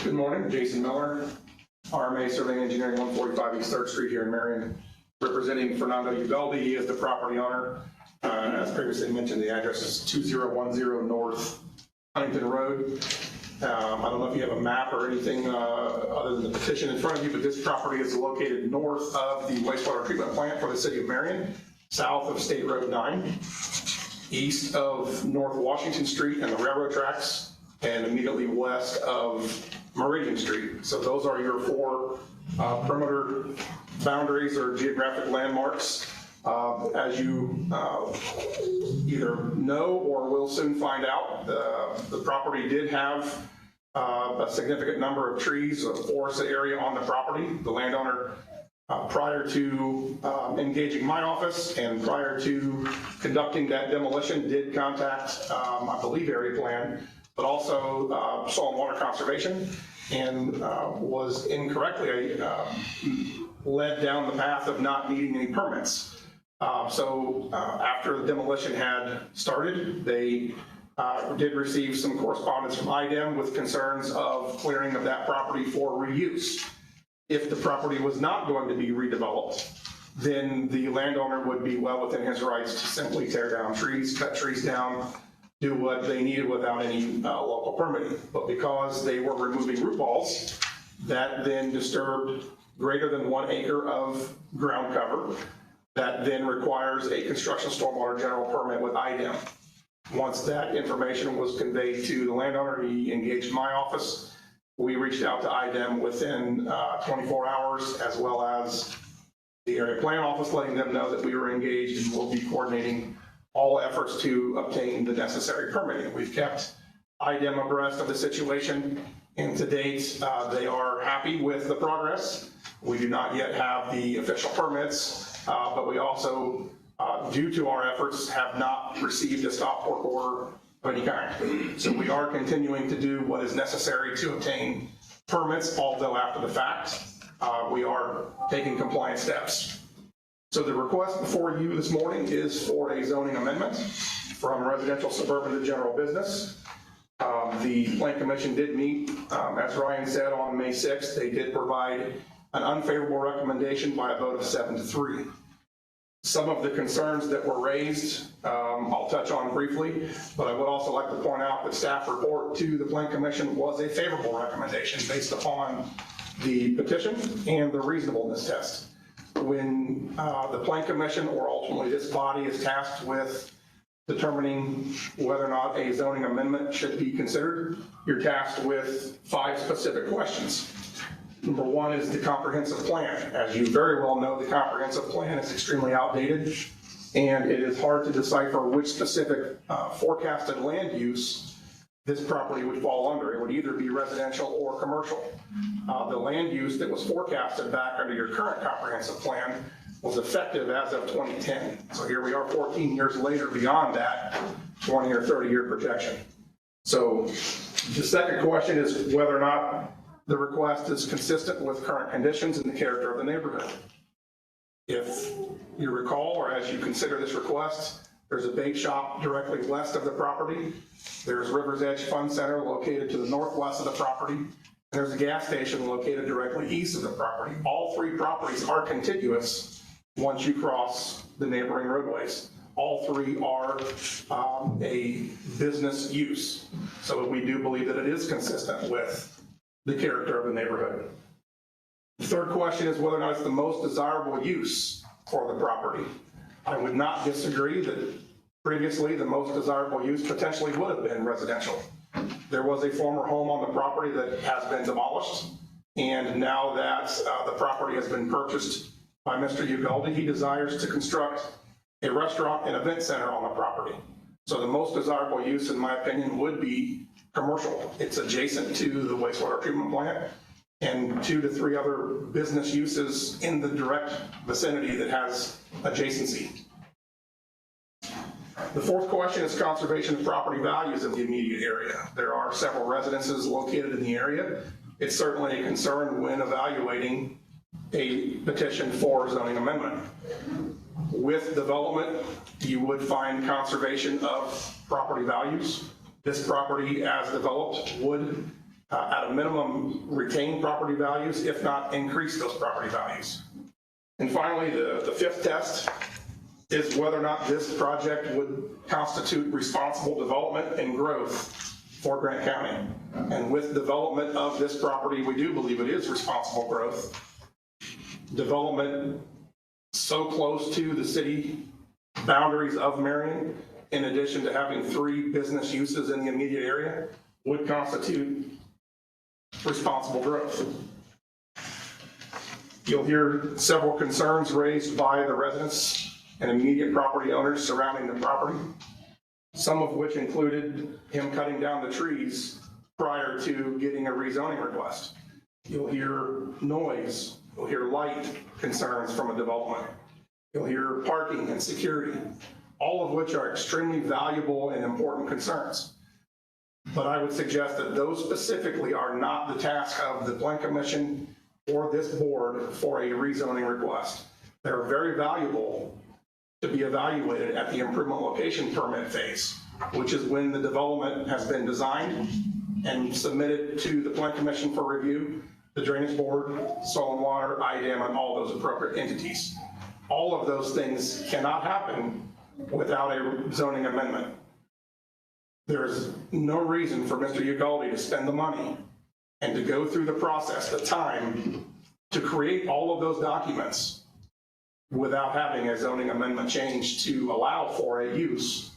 Good morning, Jason Miller, RMA Surveying Engineering, 145 East 3rd Street here in Marion, representing Fernando Ugalde. He is the property owner. As previously mentioned, the address is 2010 North Huntington Road. I don't know if you have a map or anything other than the petition in front of you, but this property is located north of the wastewater treatment plant for the city of Marion, south of State Road 9, east of North Washington Street and the railroad tracks, and immediately west of Meridian Street. So those are your four perimeter boundaries or geographic landmarks. As you either know or will soon find out, the property did have a significant number of trees, a forested area on the property. The landowner, prior to engaging my office and prior to conducting that demolition, did contact, I believe, Area Plan, but also Soil and Water Conservation, and was incorrectly led down the path of not needing any permits. So after the demolition had started, they did receive some correspondence from IDEM with concerns of clearing of that property for reuse. If the property was not going to be redeveloped, then the landowner would be well within his rights to simply tear down trees, cut trees down, do what they needed without any local permitting. But because they were removing root balls, that then disturbed greater than 1 acre of ground cover. That then requires a construction stormwater general permit with IDEM. Once that information was conveyed to the landowner, he engaged my office. We reached out to IDEM within 24 hours, as well as the area plan office, letting them know that we were engaged and will be coordinating all efforts to obtain the necessary permitting. We've kept IDEM abreast of the situation, and to date, they are happy with the progress. We do not yet have the official permits, but we also, due to our efforts, have not received a stop work order of any kind. So we are continuing to do what is necessary to obtain permits, although after the fact, we are taking compliance steps. So the request before you this morning is for a zoning amendment from residential suburban to general business. The Plan Commission did meet, as Ryan said, on May 6th. They did provide an unfavorable recommendation by a vote of 7-3. Some of the concerns that were raised, I'll touch on briefly, but I would also like to point out that staff report to the Plan Commission was a favorable recommendation based upon the petition and the reasonableness test. When the Plan Commission, or ultimately this body, is tasked with determining whether or not a zoning amendment should be considered, you're tasked with 5 specific questions. Number 1 is the comprehensive plan. As you very well know, the comprehensive plan is extremely outdated, and it is hard to decipher which specific forecasted land use this property would fall under. It would either be residential or commercial. The land use that was forecasted back under your current comprehensive plan was effective as of 2010. So here we are 14 years later beyond that 20 or 30-year projection. So the second question is whether or not the request is consistent with current conditions and the character of the neighborhood. If you recall, or as you consider this request, there's a bait shop directly west of the property. There's River's Edge Fun Center located to the northwest of the property. And there's a gas station located directly east of the property. All 3 properties are contiguous once you cross the neighboring roadways. All 3 are a business use. So we do believe that it is consistent with the character of the neighborhood. The third question is whether or not it's the most desirable use for the property. I would not disagree that previously the most desirable use potentially would have been residential. There was a former home on the property that has been demolished, and now that the property has been purchased by Mr. Ugalde, he desires to construct a restaurant and event center on the property. So the most desirable use, in my opinion, would be commercial. It's adjacent to the wastewater treatment plant. and 2 to 3 other business uses in the direct vicinity that has adjacency. The fourth question is conservation of property values in the immediate area. There are several residences located in the area. It's certainly a concern when evaluating a petition for zoning amendment. With development, you would find conservation of property values. This property, as developed, would, at a minimum, retain property values, if not increase those property values. And finally, the fifth test is whether or not this project would constitute responsible development and growth for Grant County. And with development of this property, we do believe it is responsible growth. Development so close to the city boundaries of Marion, in addition to having 3 business uses in the immediate area, would constitute responsible growth. You'll hear several concerns raised by the residents and immediate property owners surrounding the property, some of which included him cutting down the trees prior to getting a rezoning request. You'll hear noise, you'll hear light concerns from a development. You'll hear parking and security, all of which are extremely valuable and important concerns. But I would suggest that those specifically are not the task of the Plan Commission or this board for a rezoning request. They're very valuable to be evaluated at the improvement location permit phase, which is when the development has been designed and submitted to the Plan Commission for review, the Drainage Board, Soil and Water, IDAM, and all those appropriate entities. All of those things cannot happen without a zoning amendment. There's no reason for Mr. Ugalde to spend the money and to go through the process, the time, to create all of those documents without having a zoning amendment change to allow for a use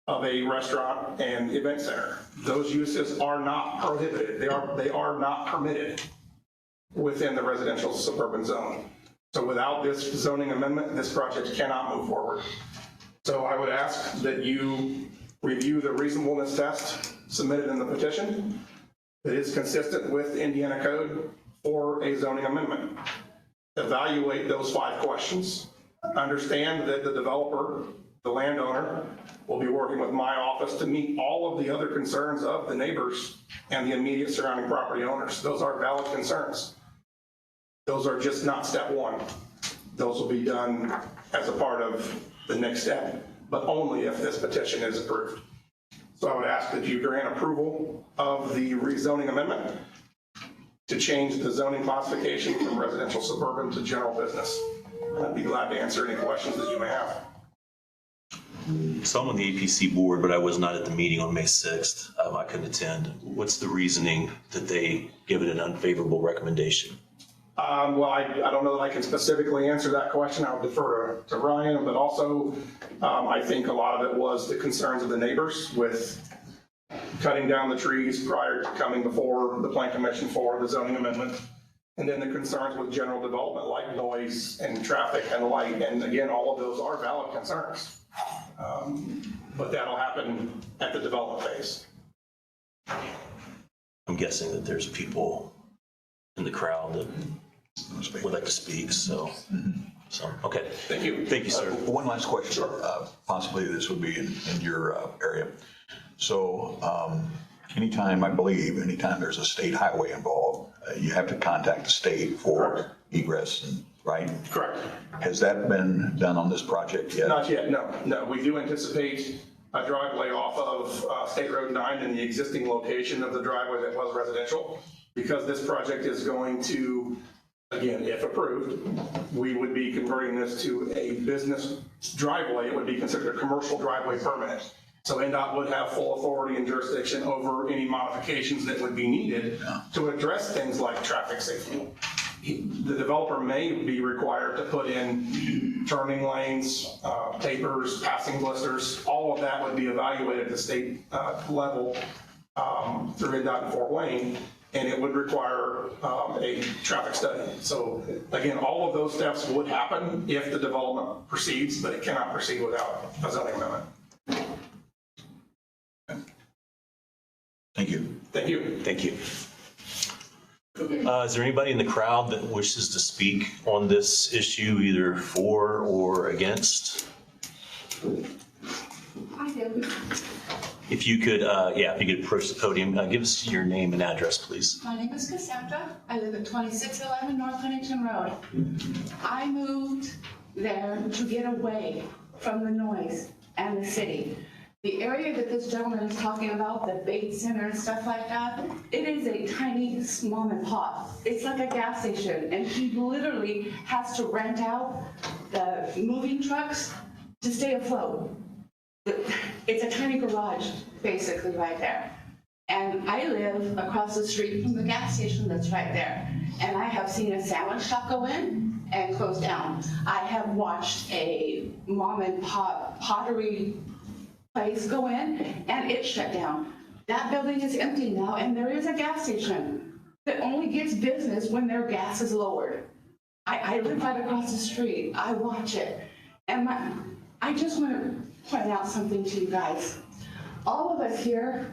of a restaurant and event center. Those uses are not prohibited. They are not permitted within the residential suburban zone. So without this zoning amendment, this project cannot move forward. So I would ask that you review the reasonableness test submitted in the petition that is consistent with Indiana Code for a zoning amendment. Evaluate those 5 questions. Understand that the developer, the landowner, will be working with my office to meet all of the other concerns of the neighbors and the immediate surrounding property owners. Those are valid concerns. Those are just not step 1. Those will be done as a part of the next step, but only if this petition is approved. So I would ask that you grant approval of the rezoning amendment to change the zoning classification from residential suburban to general business. I'd be glad to answer any questions that you may have. So I'm on the APC board, but I was not at the meeting on May 6th. I couldn't attend. What's the reasoning that they give it an unfavorable recommendation? Well, I don't know that I can specifically answer that question. I would defer to Ryan, but also I think a lot of it was the concerns of the neighbors with cutting down the trees prior to coming before the Plan Commission for the zoning amendment. And then the concerns with general development like noise and traffic and light. And again, all of those are valid concerns. But that'll happen at the development phase. I'm guessing that there's people in the crowd that would like to speak, so okay. Thank you. Thank you, sir. One last question. Possibly this would be in your area. So anytime, I believe, anytime there's a state highway involved, you have to contact the state for egress, right? Correct. Has that been done on this project yet? Not yet, no. We do anticipate a driveway off of State Road 9 in the existing location of the driveway that was residential. Because this project is going to, again, if approved, we would be converting this to a business driveway. It would be considered a commercial driveway permit. So NDOT would have full authority and jurisdiction over any modifications that would be needed to address things like traffic safety. The developer may be required to put in turning lanes, tapers, passing blisters. All of that would be evaluated at the state level through NDOT in Fort Wayne, and it would require a traffic study. So again, all of those steps would happen if the development proceeds, but it cannot proceed without a zoning amendment. Thank you. Thank you. Thank you. Is there anybody in the crowd that wishes to speak on this issue, either for or against? I do. If you could, if you could approach the podium, give us your name and address, please. My name is Cassandra. I live at 2611 North Huntington Road. I moved there to get away from the noise and the city. The area that this gentleman is talking about, the bait center and stuff like that, it is a tiny mom and pop. It's like a gas station, and he literally has to rent out the moving trucks to stay afloat. It's a tiny garage, basically, right there. And I live across the street from the gas station that's right there. And I have seen a sandwich shop go in and close down. I have watched a mom and pop pottery place go in and it shut down. That building is empty now, and there is a gas station that only gets business when their gas is lowered. I live right across the street. I watch it. And I just want to point out something to you guys. All of us here,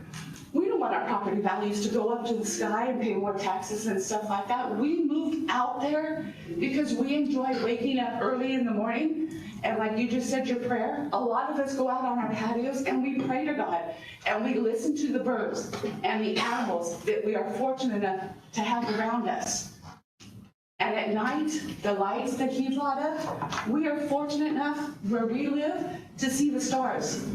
we don't want our property values to go up to the sky and pay more taxes and stuff like that. We moved out there because we enjoy waking up early in the morning. And like you just said your prayer, a lot of us go out on our patios and we pray to God and we listen to the birds and the animals that we are fortunate enough to have around us. And at night, the lights that he brought up, we are fortunate enough where we live to see the stars.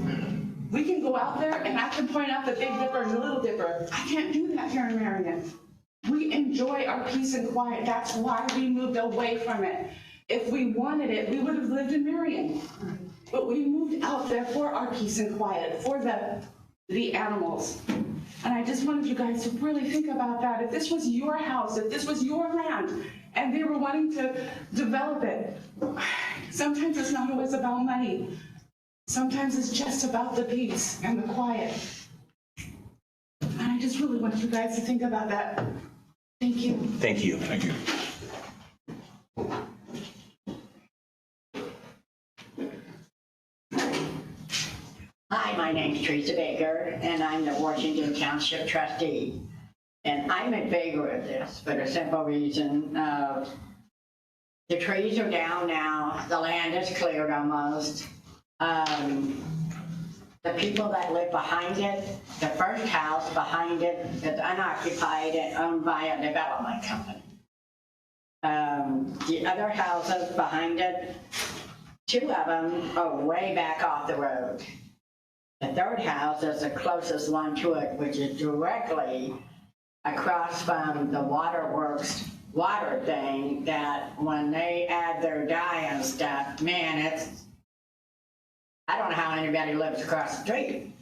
We can go out there and I can point out the Big Dipper and the Little Dipper. I can't do that here in Marion. We enjoy our peace and quiet. That's why we moved away from it. If we wanted it, we would have lived in Marion. But we moved out there for our peace and quiet, for the animals. And I just wanted you guys to really think about that. If this was your house, if this was your land, and they were wanting to develop it, sometimes it's not always about money. Sometimes it's just about the peace and the quiet. And I just really want you guys to think about that. Thank you. Thank you. Thank you. Hi, my name's Teresa Baker, and I'm the Washington Township trustee. And I'm in favor of this for the simple reason of the trees are down now, the land is cleared almost. The people that live behind it, the first house behind it is unoccupied and owned by a development company. The other houses behind it, 2 of them are way back off the road. The third house is the closest one to it, which is directly across from the waterworks water thing, that when they add their dye and stuff, man, I don't know how anybody lives across the street.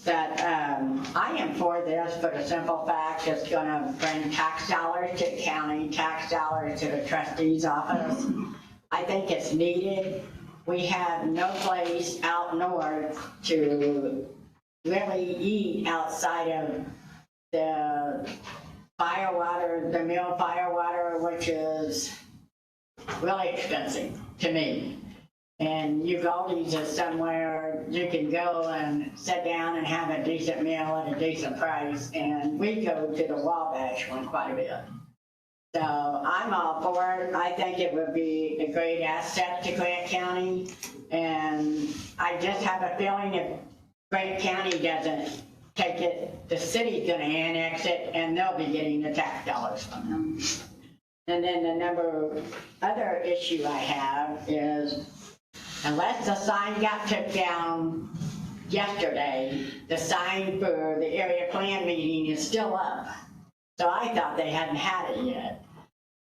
But I am for this for the simple fact it's gonna bring tax dollars to the county, tax dollars to the trustee's office. I think it's needed. We have no place out north to really eat outside of the firewater, the mill firewater, which is really expensive to me. And Uvalde's is somewhere you can go and sit down and have a decent meal at a decent price. And we go to the Wabash one quite a bit. So I'm all for it. I think it would be a great asset to Grant County. And I just have a feeling if Grant County doesn't take it, the city's gonna annex it and they'll be getting the tax dollars from them. And then the other issue I have is, unless the sign got took down yesterday, the sign for the area plan meeting is still up. So I thought they hadn't had it yet.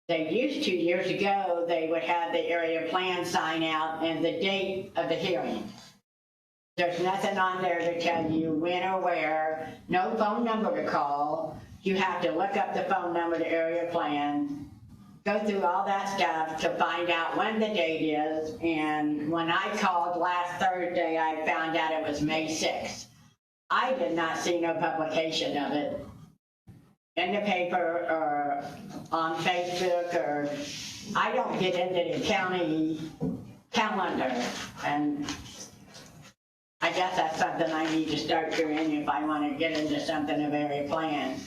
They used to, years ago, they would have the area plan sign out and the date of the hearing. There's nothing on there to tell you when or where, no phone number to call. You have to look up the phone number to area plan, go through all that stuff to find out when the date is. And when I called last Thursday, I found out it was May 6th. I did not see no publication of it in the paper or on Facebook, or I don't get into the county calendar. And I guess that's something I need to start doing if I want to get into something of area plan.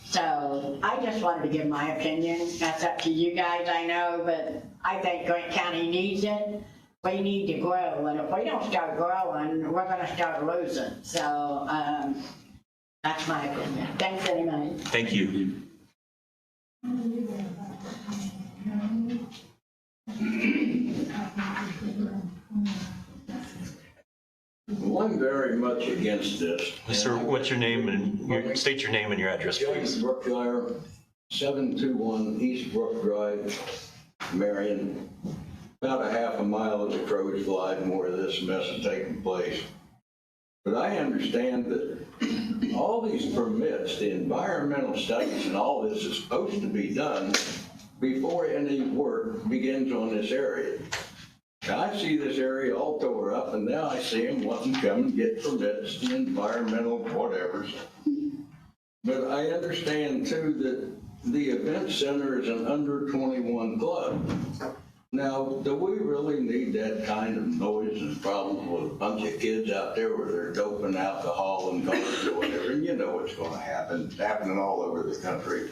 So I just wanted to give my opinion. That's up to you guys, I know, but I think Grant County needs it. We need to grow, and if we don't start growing, we're gonna start losing. So, that's my opinion. Thanks anyway. Thank you. Well, I'm very much against this. Sir, what's your name and state your name and your address, please? James Brookshire, 721 East Brook Drive, Marion. About a half a mile of the crows flying where this mess is taking place. But I understand that all these permits, the environmental studies and all this is supposed to be done before any work begins on this area. Now, I see this area all tore up, and now I see them wanting to come and get permits, the environmental whatevers. But I understand too that the event center is an under 21 club. Now, do we really need that kind of noise and problems with a bunch of kids out there where they're doping alcohol and cars or whatever? And you know what's going to happen. It's happening all over the country.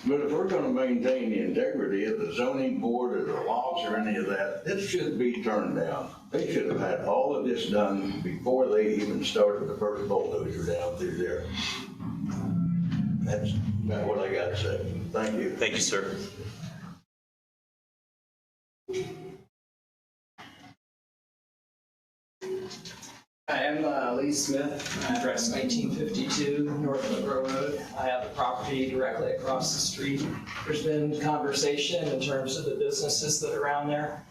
But if we're going to maintain the integrity of the zoning board or the laws or any of that, it should be turned down. They should have had all of this done before they even started the first bulldozer down through there. That's about what I got to say. Thank you. Thank you, sir. Hi, I'm Lee Smith, address 1952 North Monroe Road. I have the property directly across the street. There's been conversation in terms of the businesses that are around there.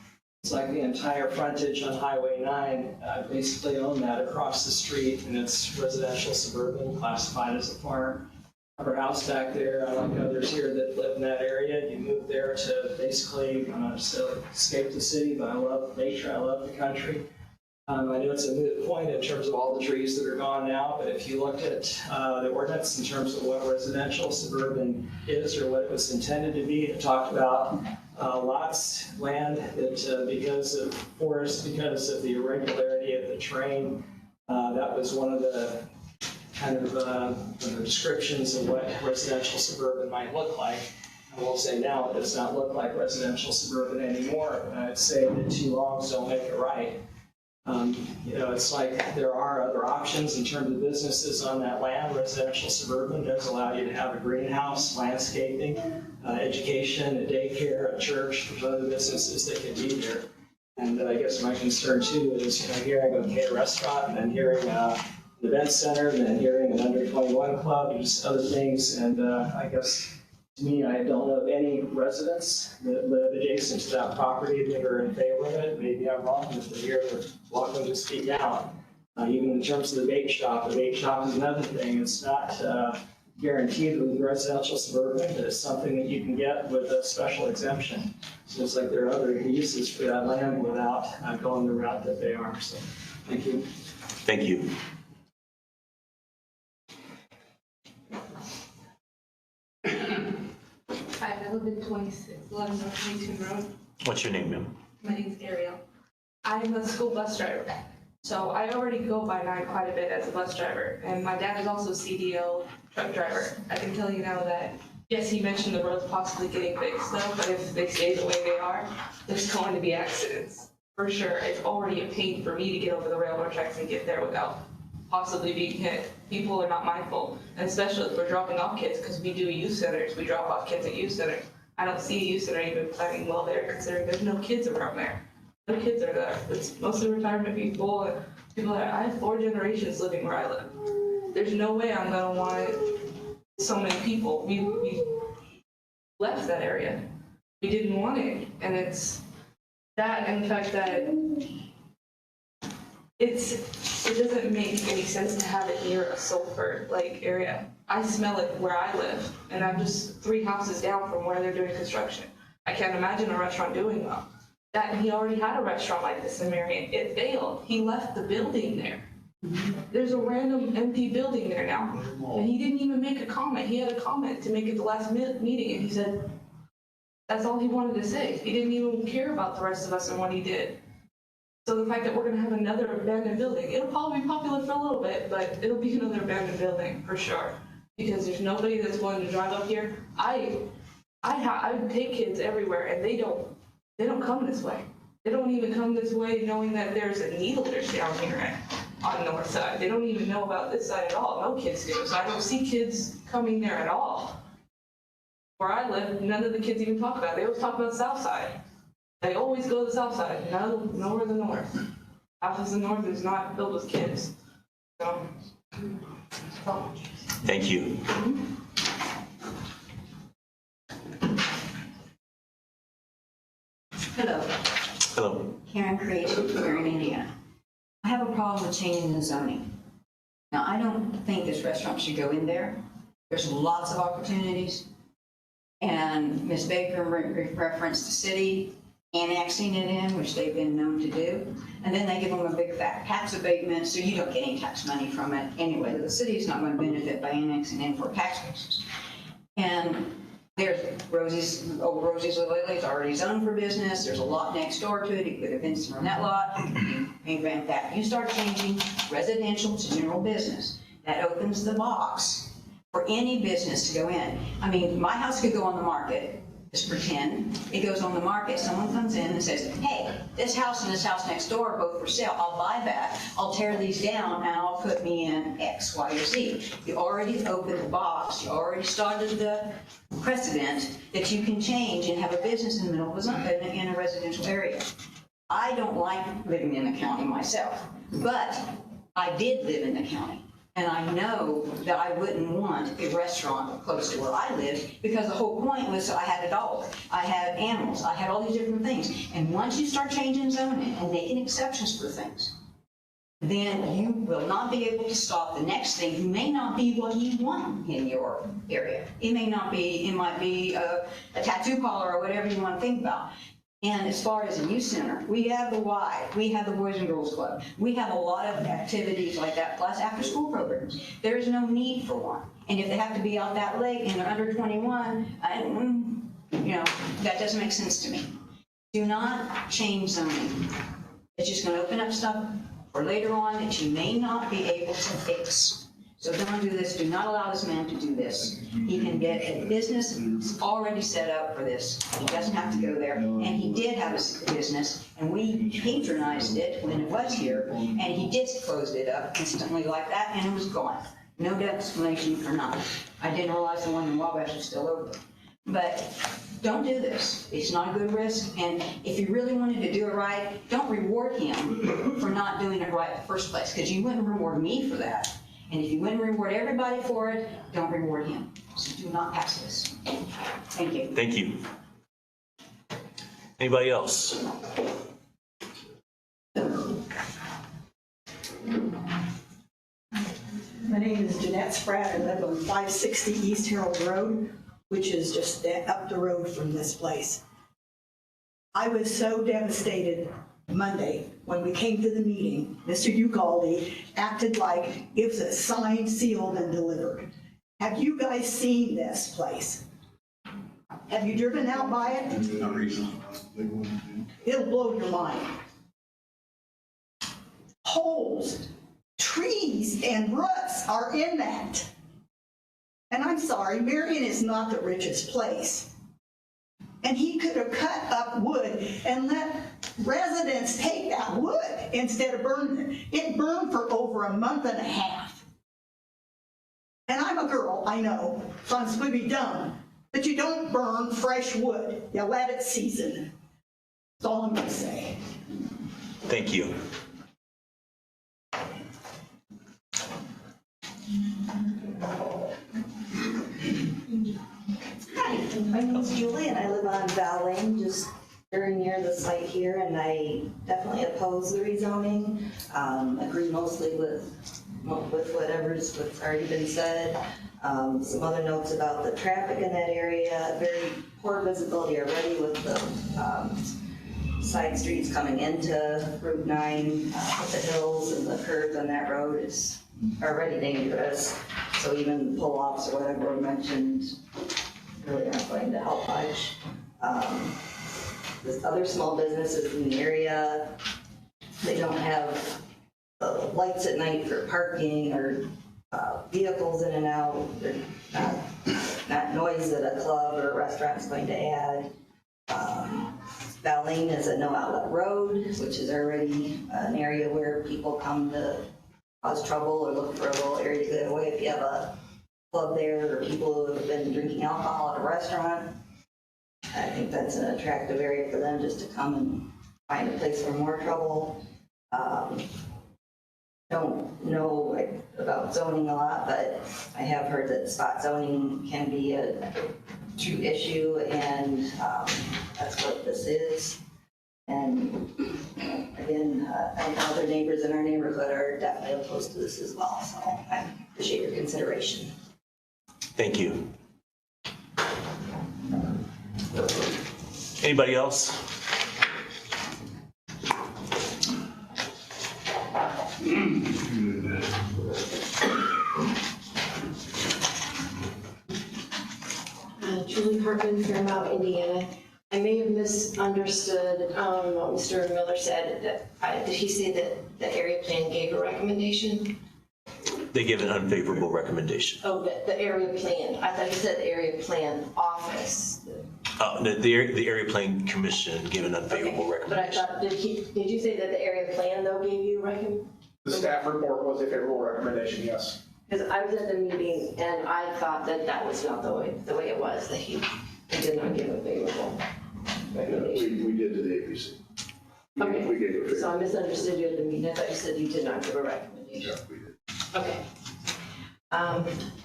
It's like the entire frontage on Highway 9. I basically own that across the street, and it's residential suburban, classified as a farm. Our house back there, I like others here that live in that area. You move there to basically escape the city, but I love nature, I love the country. I know it's a moot point in terms of all the trees that are gone now, but if you looked at the ordinance in terms of what residential suburban is or what it was intended to be, it talked about lots, land that because of forest, because of the irregularity of the terrain, that was one of the kind of descriptions of what residential suburban might look like. I will say now it does not look like residential suburban anymore. I'd say that two wrongs don't make it right. It's like there are other options in terms of businesses on that land. Residential suburban does allow you to have a greenhouse, landscaping, education, a daycare, a church. There's other businesses that can be there. And I guess my concern too is, hearing okay restaurant and then hearing an event center and then hearing an under 21 club and just other things. And I guess to me, I don't know of any residents that live adjacent to that property that are in favor of it. Maybe I'm wrong. If they're here, they're welcome to speak out. Even in terms of the bait shop is another thing. It's not guaranteed with residential suburban, but it's something that you can get with a special exemption. So it's like there are other uses for that land without going the route that they are. So, thank you. Thank you. Hi, I live in 2611 North Huntington Road. What's your name, ma'am? My name's Ariel. I'm a school bus driver. So I already go by 9 quite a bit as a bus driver. And my dad is also a CDL truck driver. I can tell you now that, yes, he mentioned the roads possibly getting fixed though, but if they stay the way they are, there's going to be accidents. For sure, it's already a pain for me to get over the railroad tracks and get there without possibly being hit. People are not mindful, and especially if we're dropping off kids, because we do youth centers, we drop off kids at youth centers. I don't see a youth center even planning well there, considering there's no kids around there. No kids are there. It's mostly retirement people and people that, I have 4 generations living where I live. There's no way I'm gonna want so many people. We left that area. We didn't want it, and it's that and the fact that it doesn't make any sense to have it near a sulfur area. I smell it where I live, and I'm just 3 houses down from where they're doing construction. I can't imagine a restaurant doing well. That he already had a restaurant like this in Marion. It failed. He left the building there. There's a random empty building there now, and he didn't even make a comment. He had a comment to make at the last meeting, and he said that's all he wanted to say. He didn't even care about the rest of us and what he did. So the fact that we're going to have another abandoned building, it'll probably be popular for a little bit, but it'll be another abandoned building for sure. because there's nobody that's willing to drive up here. I take kids everywhere, and they don't come this way. They don't even come this way knowing that there's a Needlers down here on the north side. They don't even know about this side at all. No kids do. So I don't see kids coming there at all. Where I live, none of the kids even talk about it. They always talk about the south side. They always go to the south side, nowhere the north. Half of the north is not filled with kids. So. Thank you. Hello, Hello. Karen Creation, Marion, Indiana. I have a problem with changing the zoning. Now, I don't think this restaurant should go in there. There's lots of opportunities. And Ms. Baker referenced the city annexing it in, which they've been known to do. And then they give them a big fat tax abatement, so you don't get any tax money from it anyway. The city is not going to benefit by annexing in for tax basis. And there's Rosie's Lily is already zoned for business. There's a lot next door to it. It could have been on that lot. In fact, you start changing residential to general business. That opens the box for any business to go in. I mean, my house could go on the market. Just pretend it goes on the market. Someone comes in and says, hey, this house and this house next door are both for sale. I'll buy that. I'll tear these down and I'll put me in X, Y, or Z. You already opened the box. You already started the precedent that you can change and have a business in the middle of in a residential area. I don't like living in the county myself, but I did live in the county. And I know that I wouldn't want a restaurant close to where I live, because the whole point was I had a dog, I had animals, I had all these different things. And once you start changing zoning and making exceptions for things, then you will not be able to stop the next thing who may not be what you want in your area. It might be a tattoo parlor or whatever you want to think about. And as far as a youth center, we have the Y, we have the Boys and Girls Club. We have a lot of activities like that, plus after-school programs. There is no need for one. And if they have to be out that late and they're under 21, that doesn't make sense to me. Do not change zoning. It's just going to open up stuff for later on that you may not be able to fix. So don't do this. Do not allow this man to do this. He can get a business already set up for this. He doesn't have to go there. And he did have a business, and we patronized it when it was here, and he just closed it up instantly like that, and it was gone. No explanation for not. I didn't realize the one in Wabash was still open. But don't do this. It's not a good risk. And if you really wanted to do it right, don't reward him for not doing it right in the first place, because you wouldn't reward me for that. And if you wouldn't reward everybody for it, don't reward him. So do not pass this. Thank you. Thank you. Anybody else? My name is Jeanette Spratt. I live on 560 East Harold Road, which is just up the road from this place. I was so devastated Monday when we came to the meeting. Mr. Ugaldi acted like it was a signed, sealed, and delivered. Have you guys seen this place? Have you driven out by it? Not recently. It'll blow your mind. Holes, trees, and roots are in that. And I'm sorry, Marion is not the richest place. And he could have cut up wood and let residents take that wood instead of burning it. It burned for over a month and a half. And I'm a girl, I know, so I'm supposed to be dumb. But you don't burn fresh wood. You let it season. That's all I'm going to say. Thank you. Hi, my name is Julie and I live on Val Lane, just very near the site here, and I definitely oppose the rezoning. Agree mostly with what's already been said. Some other notes about the traffic in that area, very poor visibility already with the side streets coming into Route 9, with the hills and the curves on that road is already dangerous. So even pull-offs or whatever were mentioned really aren't going to help much. There's other small businesses in the area. They don't have lights at night for parking or vehicles in and out, not noise that a club or a restaurant's going to add. Valley is a no outlet road, which is already an area where people come to cause trouble or look for a little area to get away. If you have a club there or people who have been drinking alcohol at a restaurant, I think that's an attractive area for them just to come and find a place for more trouble. Don't know about zoning a lot, but I have heard that spot zoning can be a true issue, and that's what this is. And again, I know other neighbors in our neighborhood are definitely opposed to this as well, so I appreciate your consideration. Thank you. Anybody else? Julie Hartman, Fairmount, Indiana. I may have misunderstood what Mr. Miller said. Did he say that the area plan gave a recommendation? They give an unfavorable recommendation. Oh, the area plan. I thought he said the area plan office. The area plan commission gave an unfavorable But I recommendation. thought, did you say that the area plan though gave you a recommendation? The staff report was a favorable recommendation, yes. Because I was at the meeting and I thought that that was not the way it was, that he did not give a favorable recommendation. We did to the APC. Okay, We gave a favorable. so I misunderstood you at the meeting. I thought you said you did not give a recommendation. Yeah, we did. Okay.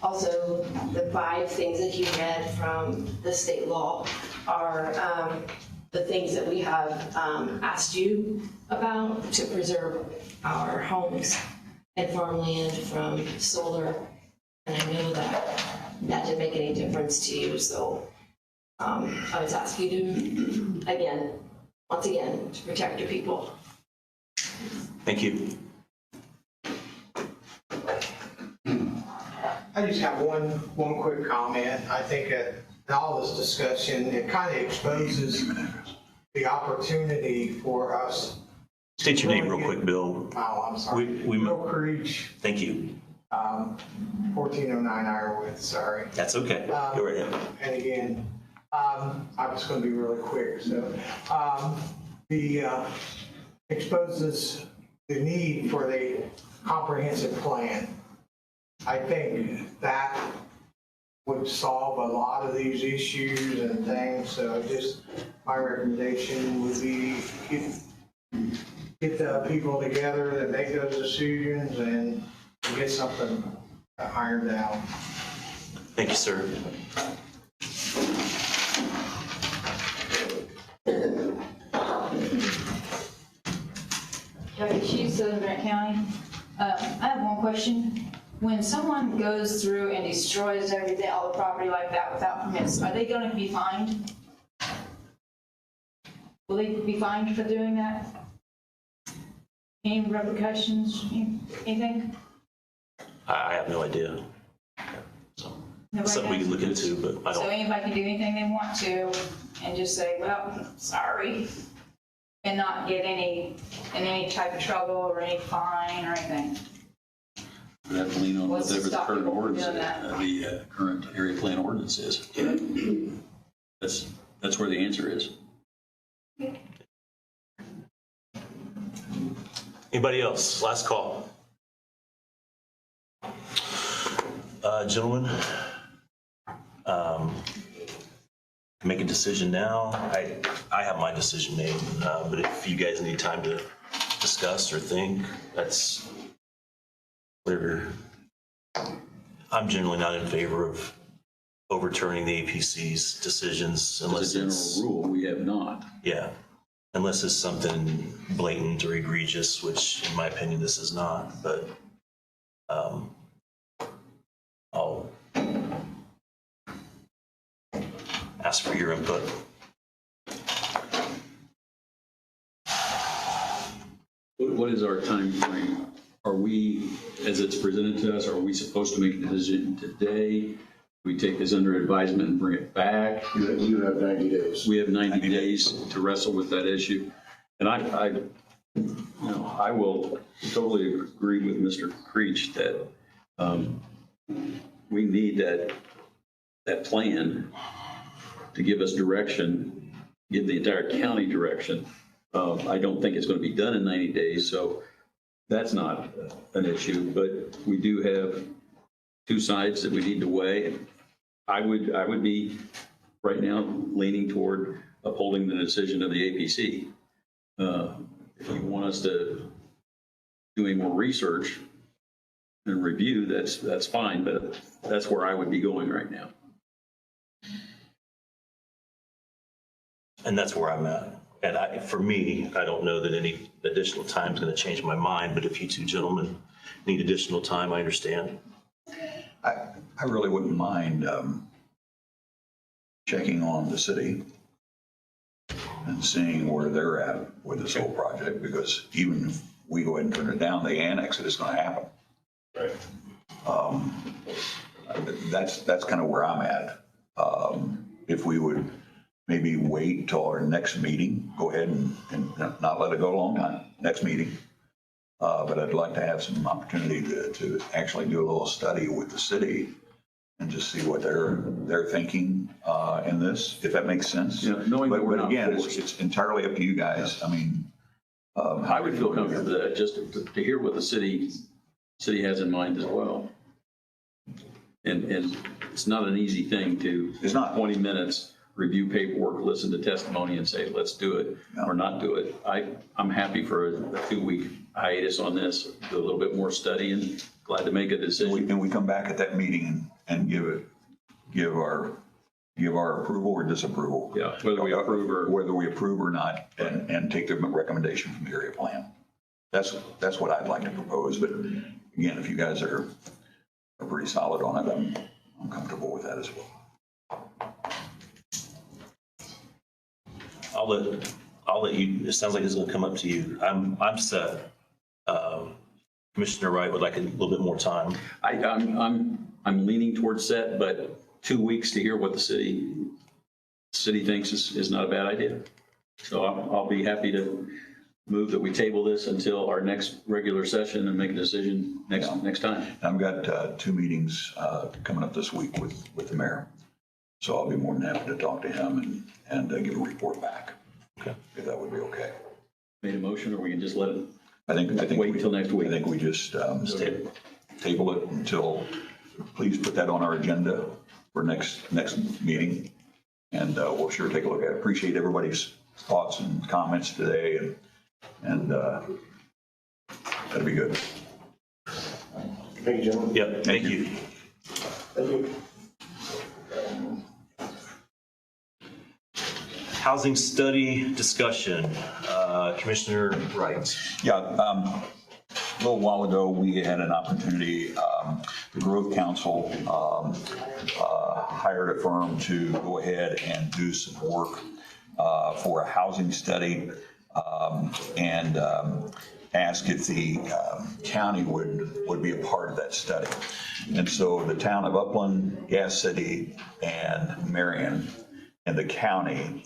Also, the 5 things that you read from the state law are the things that we have asked you about to preserve our homes and farmland from solar. And I know that that didn't make any difference to you, so I was asking you to, once again, to protect your people. Thank you. I just have one quick comment. I think in all this discussion, it kind of exposes the opportunity for us. State your name real quick, Bill. Oh, I'm sorry. Bill Creech, Thank you. 1409 Ironwood, sorry. That's okay. Go right ahead. And again, I'm just going to be really quick. So exposes the need for the comprehensive plan. I think that would solve a lot of these issues and things. So my recommendation would be get the people together that make those decisions and get something ironed out. Thank you, sir. Jackie Hughes, Southern Grant County. I have one question. When someone goes through and destroys everything, all the property like that without permits, are they going to be fined? Will they be fined for doing that? Any repercussions, anything? I have no idea. Nobody Something we knows? can look into, but I So don't. anybody can do anything they want to and just say, well, sorry, and not get in any type of trouble or any fine or anything? We have to lean on What's to whatever the stop current people from ordinance, doing that? the current area plan ordinance is. That's where the answer is. Anybody else? Last call. Gentlemen, make a decision now. I have my decision made, but if you guys need time to discuss or think, that's whatever. I'm generally not in favor of overturning the APC's decisions unless As a general rule, we have not. Yeah, unless it's something blatant or egregious, which in my opinion, this is not, but I'll ask for your input. What is our time frame? Are we, as it's presented to us, are we supposed to make a decision today? We take this under advisement and bring it back? You have 90 days. We have 90 days to wrestle with that issue. And I will totally agree with Mr. Creech that We need that plan to give us direction, give the entire county direction. I don't think it's going to be done in 90 days, so that's not an issue, but we do have two sides that we need to weigh. I would be right now leaning toward upholding the decision of the APC. If you want us to do any more research and review, that's fine, but that's where I would be going right now. And that's where I'm at. And for me, I don't know that any additional time is going to change my mind, but if you two gentlemen need additional time, I understand. I really wouldn't mind checking on the city and seeing where they're at with this whole project, because even if we go ahead and turn it down, they annex it, it's going to happen. Right. That's kind of where I'm at. If we would maybe wait till our next meeting, go ahead and not let it go a long time, next meeting. But I'd like to have some opportunity to actually do a little study with the city and just see what they're thinking in this, if that makes sense. Yeah, knowing that we're but not again, forced. it's entirely up to you guys. I mean, I would feel comfortable with that, just to hear what the city has in mind as well. And it's not an easy thing to, it's not 20 minutes, review paperwork, listen to testimony and say, let's do it or not do it. I'm happy for a 2-week hiatus on this, do a little bit more study, and glad to make a decision. And we come back at that meeting and give our approval or disapproval. Yeah, whether we approve or not, and take the recommendation from the area plan. That's what I'd like to propose. But again, if you guys are pretty solid on it, I'm comfortable with that as well. I'll let you, it sounds like it's going to come up to you. I'm set. Commissioner Wright would like a little bit more time. I'm leaning towards set, but 2 weeks to hear what the city thinks is not a bad idea. So I'll be happy to move that we table this until our next regular session and make a decision next time. I've got 2 meetings coming up this week with the mayor. So I'll be more than happy to talk to him and give a report back. Okay. If that would be okay. Made a motion, or we can just let it wait until next week? I think we just table it until, please put that on our agenda for next meeting. And we'll sure take a look at it. Appreciate everybody's thoughts and comments today, and that'd be good. Thank you, gentlemen. Yep, thank you. Thank you. Housing study discussion. Commissioner Wright. Yeah, a little while ago, we had an opportunity, the Growth Council hired a firm to go ahead and do some work for a housing study and ask if the county would be a part of that study. And so the town of Upland, Gas City, and Marion, and the county,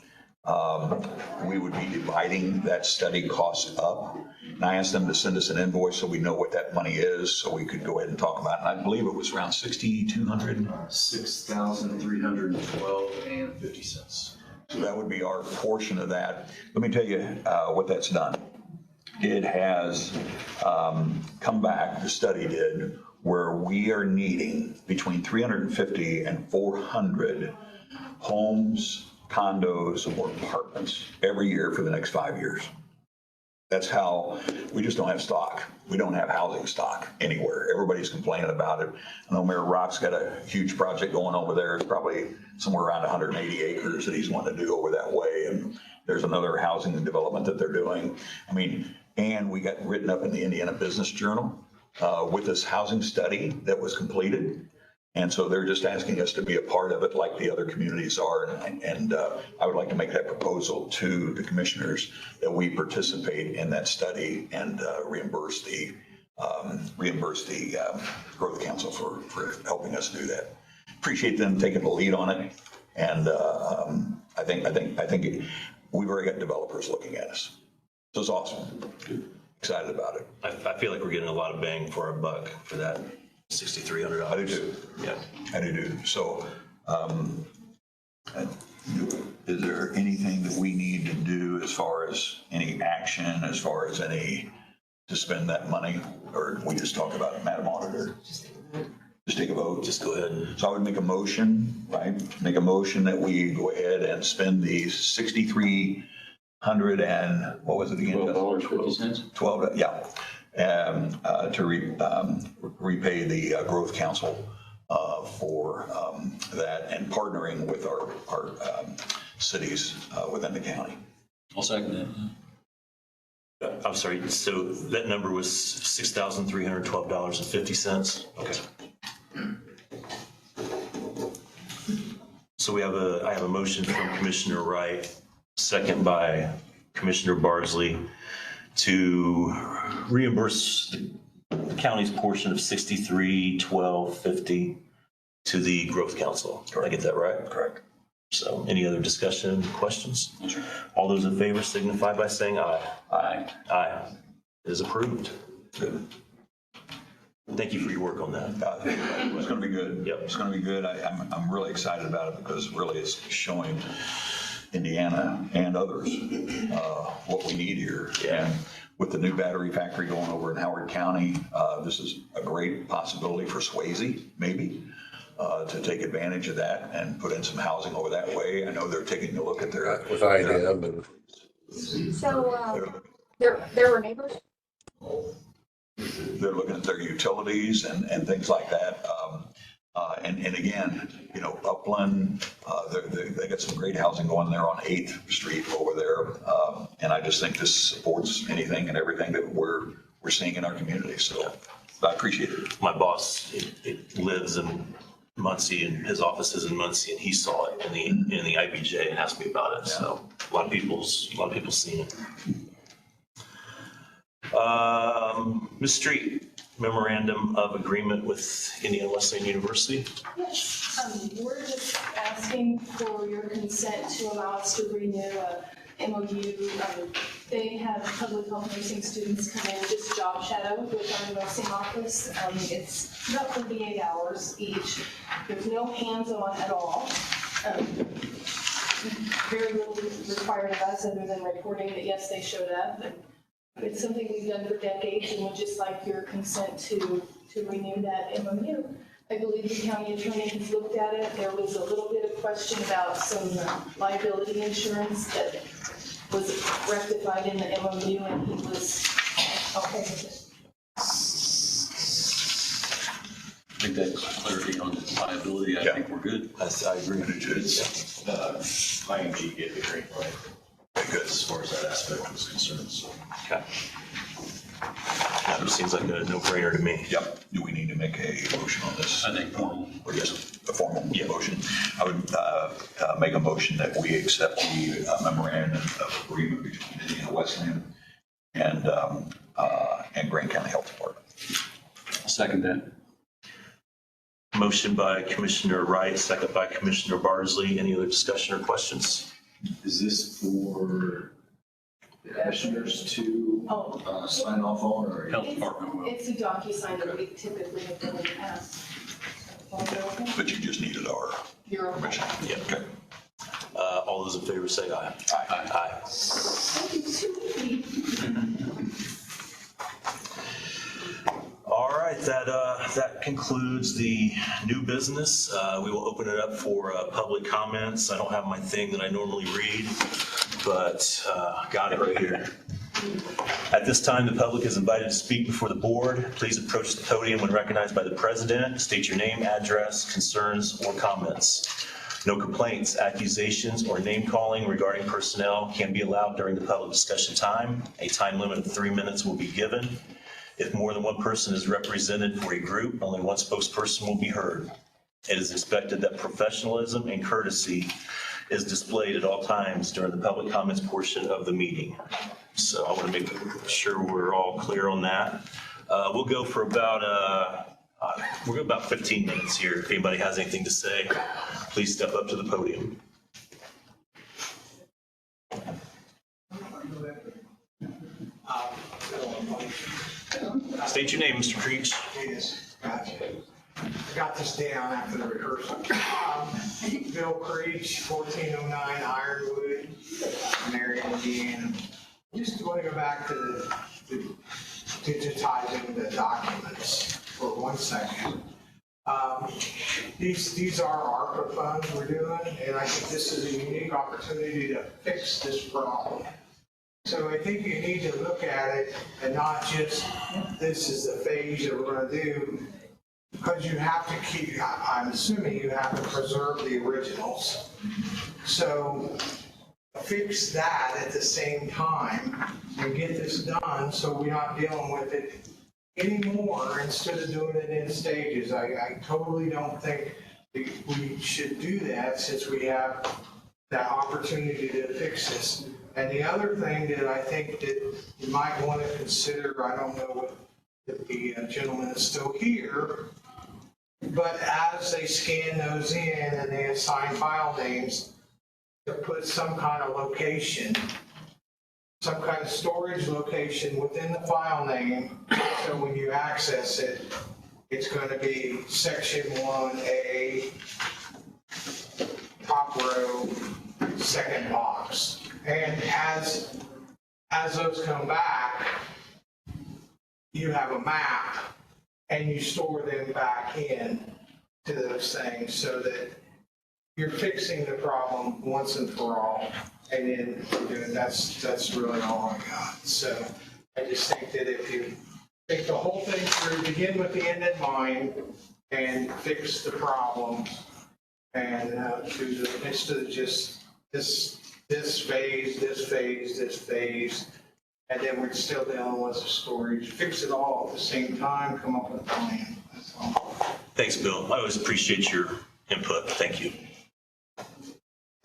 we would be dividing that study cost up. And I asked them to send us an invoice so we know what that money is, so we could go ahead and talk about it. And I believe it was around $6,200. $6,312.50. So that would be our portion of that. Let me tell you what that's done. It has come back, the study did, where we are needing between 350 and 400 homes, condos, or apartments every year for the next 5 years. That's how, we just don't have stock. We don't have housing stock anywhere. Everybody's complaining about it. I know Mayor Rock's got a huge project going over there. It's probably somewhere around 180 acres that he's wanting to do over that way. And there's another housing development that they're doing. I mean, and we got written up in the Indiana Business Journal with this housing study that was completed. And so they're just asking us to be a part of it like the other communities are. And I would like to make that proposal to the commissioners that we participate in that study and reimburse the Growth Council for helping us do that. Appreciate them taking the lead on it. And I think we've already got developers looking at us. So it's awesome. Excited about it. I feel like we're getting a lot of bang for our buck for that $6,300. I do too. Yeah. I do. So, is there anything that we need to do as far as any action, as far as any, to spend that money? Or we just talk about it, Madam Auditor? Just take a vote? Just go ahead. So I would make a motion, right? Make a motion that we go ahead and spend these 6,300 and, what was it again? $12.50. 12, yeah. To repay the Growth Council for that, and partnering with our cities within the county. I'll second that. I'm sorry, so that number was $6,312.50? Okay. So I have a motion from Commissioner Wright, second by Commissioner Bardsley, to reimburse the county's portion of $63,1250 to the Growth Council. Did I get that right? Correct. So any other discussion, questions? No, sir. All those in favor signify by saying aye. Aye. Aye. It is approved. Good. Thank you for your work on that. It's going to be good. Yep. It's going to be good. I'm really excited about it because really it's showing Indiana and others what we need here. Yeah. And with the new battery factory going over in Howard County, this is a great possibility for Swayze, maybe, to take advantage of that and put in some housing over that way. I know they're taking a look at their. With idea, but. So, there were neighbors? They're looking at their utilities and things like that. And again, you know, Upland, they got some great housing going there on 8th Street over there. And I just think this supports anything and everything that we're seeing in our community. So I appreciate it. My boss lives in Muncie, and his office is in Muncie, and he saw it in the IBJ and asked me about it. So a lot of people's seen it. Ms. Street, memorandum of agreement with Indiana Wesleyan University. Yes, we're just asking for your consent to allow us to renew a MOU. They have public health nursing students come in, just job shadow with our nursing office. It's about 38 hours each. There's no hands-on at all. Very little required of us other than reporting that, yes, they showed up. And it's something we've done for decades, and would just like your consent to renew that MOU. I believe the county attorney has looked at it. There was a little bit of question about some liability insurance that was rectified in the MOU, and he was okay with it. I think that's clarity on the liability. I think we're good. I agree. IMG gave the green light. Good. As far as that aspect was concerned, so. Okay. That seems like a no-brainer to me. Yep. Do we need to make a motion on this? I think formal. Or just a formal motion? I would make a motion that we accept the memorandum of agreement between Indiana Wesleyan and Grant County Health Department. I'll second that. Motion by Commissioner Wright, second by Commissioner Bardsley. Any other discussion or questions? Is this for the commissioners to sign off on, or? Health Department will. It's a DocuSign that we typically have done in the past. But you just needed our You're permission. Yeah. Okay. All those in favor say aye. Aye. Aye. All right, that concludes the new business. We will open it up for public comments. I don't have my thing that I normally read, but got it right here. At this time, the public is invited to speak before the board. Please approach the podium when recognized by the president. State your name, address, concerns, or comments. No complaints, accusations, or name calling regarding personnel can be allowed during the public discussion time. A time limit of 3 minutes will be given. If more than one person is represented for a group, only one spokesperson will be heard. It is expected that professionalism and courtesy is displayed at all times during the public comments portion of the meeting. So I want to make sure we're all clear on that. We'll go for about 15 minutes here. If anybody has anything to say, please step up to the podium. State your name, Mr. Creech. Yes, gotcha. got this down after the rehearsal. Bill Creech, 1409 Ironwood, Marion, Indiana. Just want to go back to the digitizing the documents for 1 second. These are ARPA funds we're doing, and I think this is a unique opportunity to fix this problem. So I think you need to look at it and not just, this is the phase that we're gonna do, because you have to keep, I'm assuming you have to preserve the originals. So fix that at the same time and get this done so we're not dealing with it anymore instead of doing it in stages. I totally don't think we should do that since we have that opportunity to fix this. And the other thing that I think that you might want to consider, I don't know if the gentleman is still here, but as they scan those in and they assign file names, to put some kind of location, some kind of storage location within the file name, so when you access it, it's going to be section 1A, top row, second box. And as those come back, you have a map and you store them back in to those things so that you're fixing the problem once and for all. And then that's really all I got. So I just think that if you think the whole thing through, begin with the end in mind and fix the problem, and instead of just this phase, and then we're still dealing with the storage. Fix it all at the same time, come up with a plan. That's all. Thanks, Bill. I always appreciate your input. Thank you.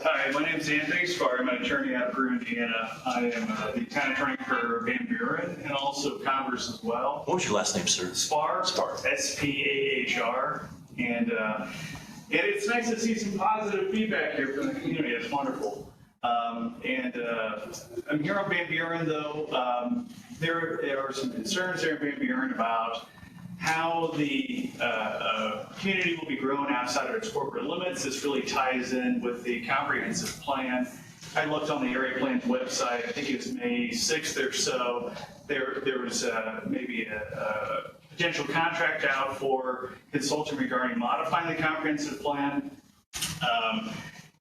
Hi, my name is Anthony Spar. I'm an attorney out of Peru, Indiana. I am the town attorney for Van Buren and also Converse as well. What was your last name, sir? Spar. Spar. S-P-A-H-R. And it's nice to see some positive feedback here from the community. It's wonderful. I'm here on Van Buren, though. There are some concerns there in Van Buren about how the community will be grown outside of its corporate limits. This really ties in with the comprehensive plan. I looked on the area plan's website, I think it was May 6th or so. There was maybe a potential contract out for consulting regarding modifying the comprehensive plan.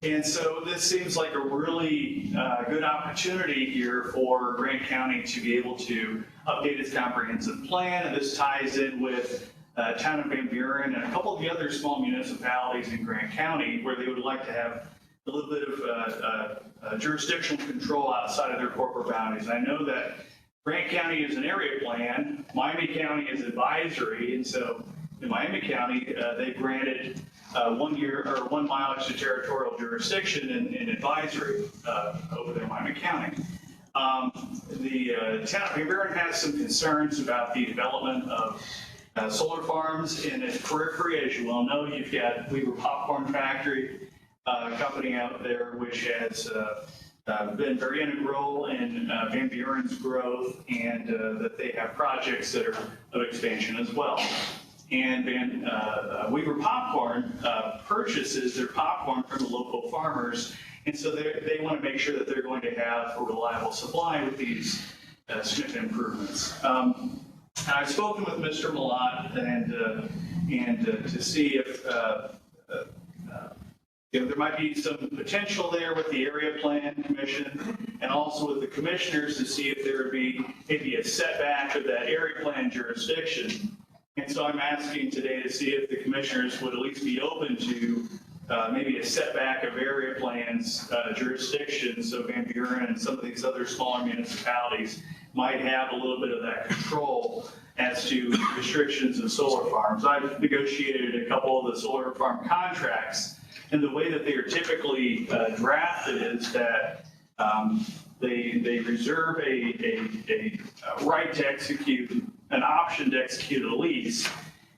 And so this seems like a really good opportunity here for Grant County to be able to update its comprehensive plan. And this ties in with town of Van Buren and a couple of the other small municipalities in Grant County where they would like to have a little bit of jurisdictional control outside of their corporate boundaries. I know that Grant County is an area plan, Miami County is advisory, and so in Miami County, they granted 1 year or 1 mile extraterritorial jurisdiction in advisory over there in Miami County. The town of Van Buren has some concerns about the development of solar farms in its periphery. As you well know, you've got Weaver Popcorn Factory, company out there which has been very integral in Van Buren's growth, and that they have projects that are of expansion as well. And Weaver Popcorn purchases their popcorn from the local farmers, and so they want to make sure that they're going to have a reliable supply with these significant improvements. I've spoken with Mr. Malott and to see if there might be some potential there with the Area Plan Commission and also with the commissioners to see if there would be maybe a setback of that area plan jurisdiction. And so I'm asking today to see if the commissioners would at least be open to maybe a setback of area plans jurisdiction, so Van Buren and some of these other smaller municipalities might have a little bit of that control as to restrictions of solar farms. I've negotiated a couple of the solar farm contracts, and the way that they are typically drafted is that they reserve a right to execute, an option to execute a lease,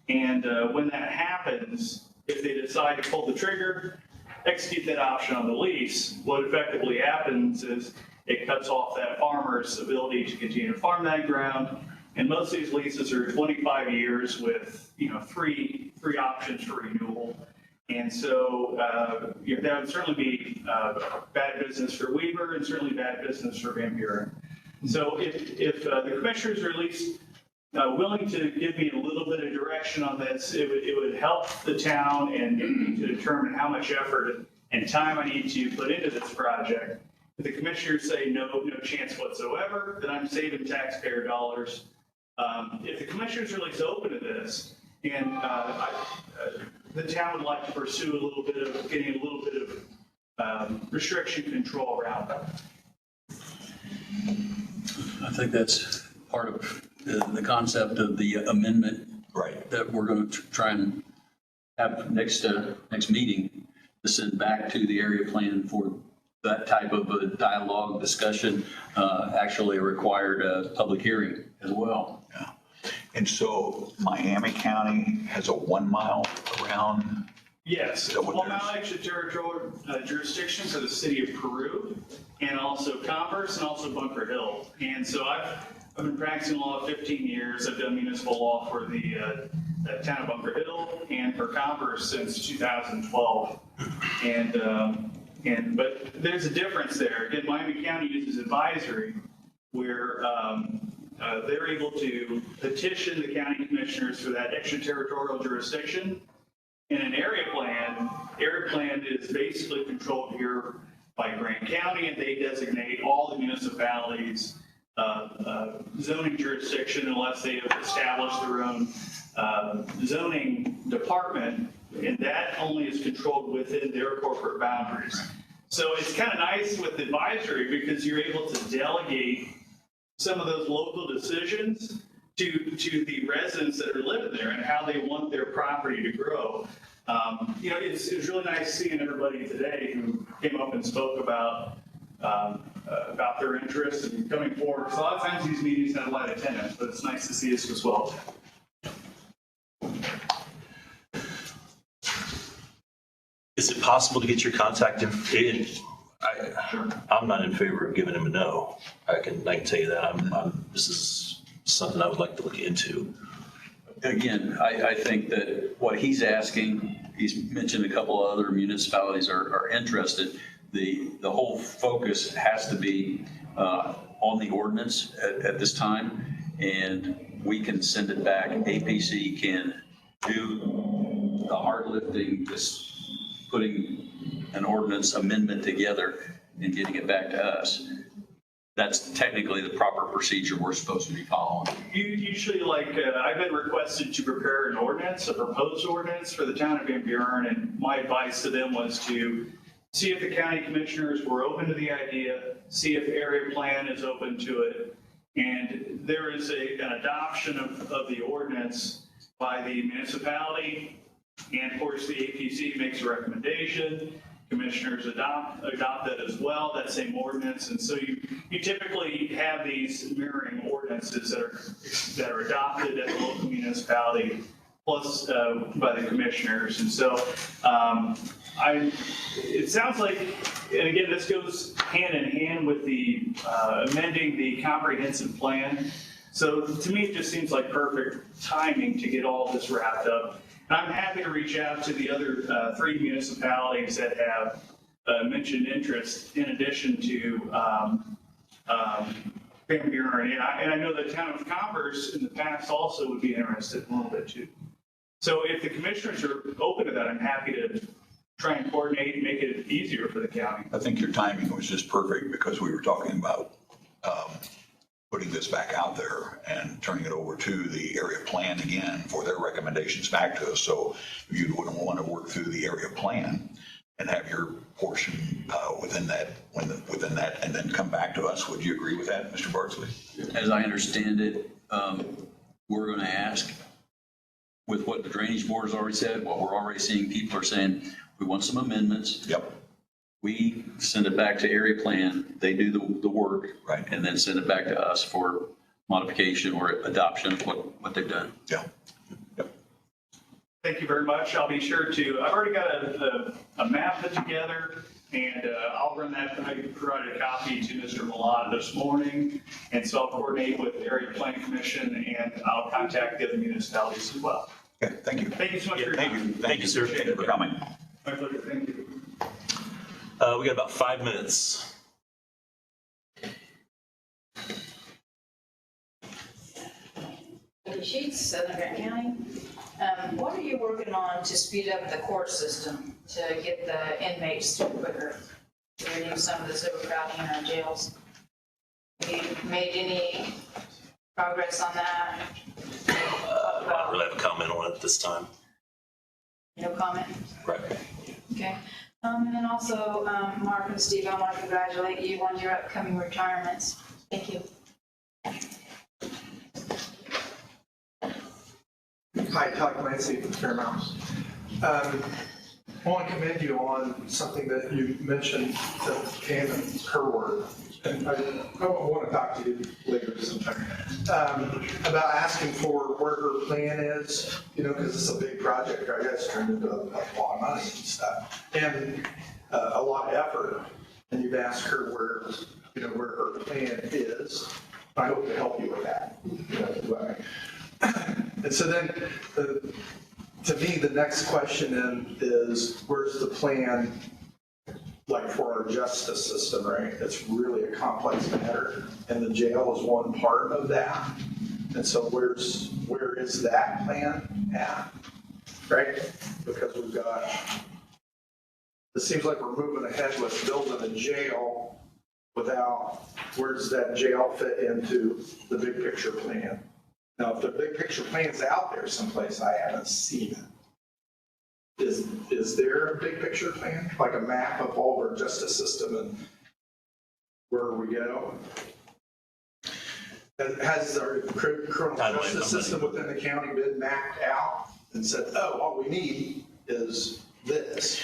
and when that happens, if they decide to pull the trigger, execute that option on the lease, what effectively happens is it cuts off that farmer's ability to continue to farm that ground. And most of these leases are 25 years with 3 options for renewal. And so that would certainly be bad business for Weaver and certainly bad business for Van Buren. So if the commissioners are at least willing to give me a little bit of direction on this, it would help the town and to determine how much effort and time I need to put into this project. If the commissioners say no chance whatsoever, then I'm saving taxpayer dollars. If the commissioners are at least open to this, and the town would like to pursue getting a little bit of restriction control around that. I think that's part of the concept of the amendment. Right. That we're going to try and have next meeting to send back to the area plan for that type of a dialogue, discussion, actually required a public hearing as well. Yeah. And so Miami County has a 1 mile around? Yes, 1 mile extraterritorial jurisdiction for the city of Peru, and also Converse, and also Bunker Hill. And so I've been practicing law 15 years. I've done municipal law for the town of Bunker Hill and for Converse since 2012. But there's a difference there. Again, Miami County uses advisory, where they're able to petition the county commissioners for that extraterritorial jurisdiction. In an area plan is basically controlled here by Grant County, and they designate all the municipalities' zoning jurisdiction unless they have established their own zoning department, and that only is controlled within their corporate boundaries. So it's kind of nice with advisory because you're able to delegate some of those local decisions to the residents that are living there and how they want their property to grow. It was really nice seeing everybody today who came up and spoke about their interests and coming forward. Because a lot of times these meetings have a lot of attendance, but it's nice to see us as well. Is it possible to get your contact information? I'm not in favor of giving him a no. I can tell you that. This is something I would like to look into. Again, I think that what he's asking, he's mentioned a couple of other municipalities are interested. The whole focus has to be on the ordinance at this time, and we can send it back. APC can do the hard lifting, just putting an ordinance amendment together and getting it back to us. That's technically the proper procedure we're supposed to be following. Usually, I've been requested to prepare an ordinance, a proposed ordinance for the town of Van Buren, and my advice to them was to see if the county commissioners were open to the idea, see if area plan is open to it, and there is an adoption of the ordinance by the municipality, and of course the APC makes a recommendation. Commissioners adopt that as well, that same ordinance, and so you typically have these mirroring ordinances that are adopted at the local municipality, plus by the commissioners. And so it sounds like, and again, this goes hand in hand with the amending the comprehensive plan. So to me, it just seems like perfect timing to get all this wrapped up. And I'm happy to reach out to the other 3 municipalities that have mentioned interest in addition to Van Buren. And I know the town of Converse in the past also would be interested a little bit too. So if the commissioners are open to that, I'm happy to try and coordinate and make it easier for the county. I think your timing was just perfect because we were talking about putting this back out there and turning it over to the area plan again for their recommendations back to us. So you wouldn't want to work through the area plan and have your portion within that, and then come back to us. Would you agree with that, Mr. Bardsley? As I understand it, we're going to ask, with what the drainage board has already said, what we're already seeing, people are saying, we want some amendments. Yep. We send it back to area plan, they do the work, right, and then send it back to us for modification or adoption of what they've done. Yeah. Yep. Thank you very much. I'll be sure to, I've already got a map put together, and I'll run that. I provided a copy to Mr. Malott this morning, and so I'll coordinate with the Area Planning Commission, and I'll contact the other municipalities as well. Okay, thank you. Thank you so much for your Thank time. you. Thank you, sir. Thank you for coming. My pleasure, thank you. We got about 5 minutes. Becky Sheets, Southern Grant County. What are you working on to speed up the court system to get the inmates through quicker? To reduce some of this overcrowding in our jails? Have you made any progress on that? I don't really have a comment on it at this time. No comment? Right. Okay. And then also, Mark and Steve, I want to congratulate you on your upcoming retirements. Thank you. Hi, Todd Clancy from Fairmount. I want to commend you on something that you mentioned to Pam and her work. And I want to talk to you later sometime about asking for where her plan is, because it's a big project, right? It's turned into a lot of money and stuff, and a lot of effort. And you've asked her where her plan is. I hope to help you with that. And so then, to me, the next question then is, where's the plan, like for our justice system, right? It's really a complex matter, and the jail is one part of that. And so where is that plan at, right? Because it seems like we're moving ahead with building a jail without, where does that jail fit into the big picture plan? Now, if the big picture plan's out there someplace, I haven't seen it. Is there a big picture plan, like a map of all of our justice system and where we go? Has our criminal justice system within the county been mapped out and said, oh, all we need is this?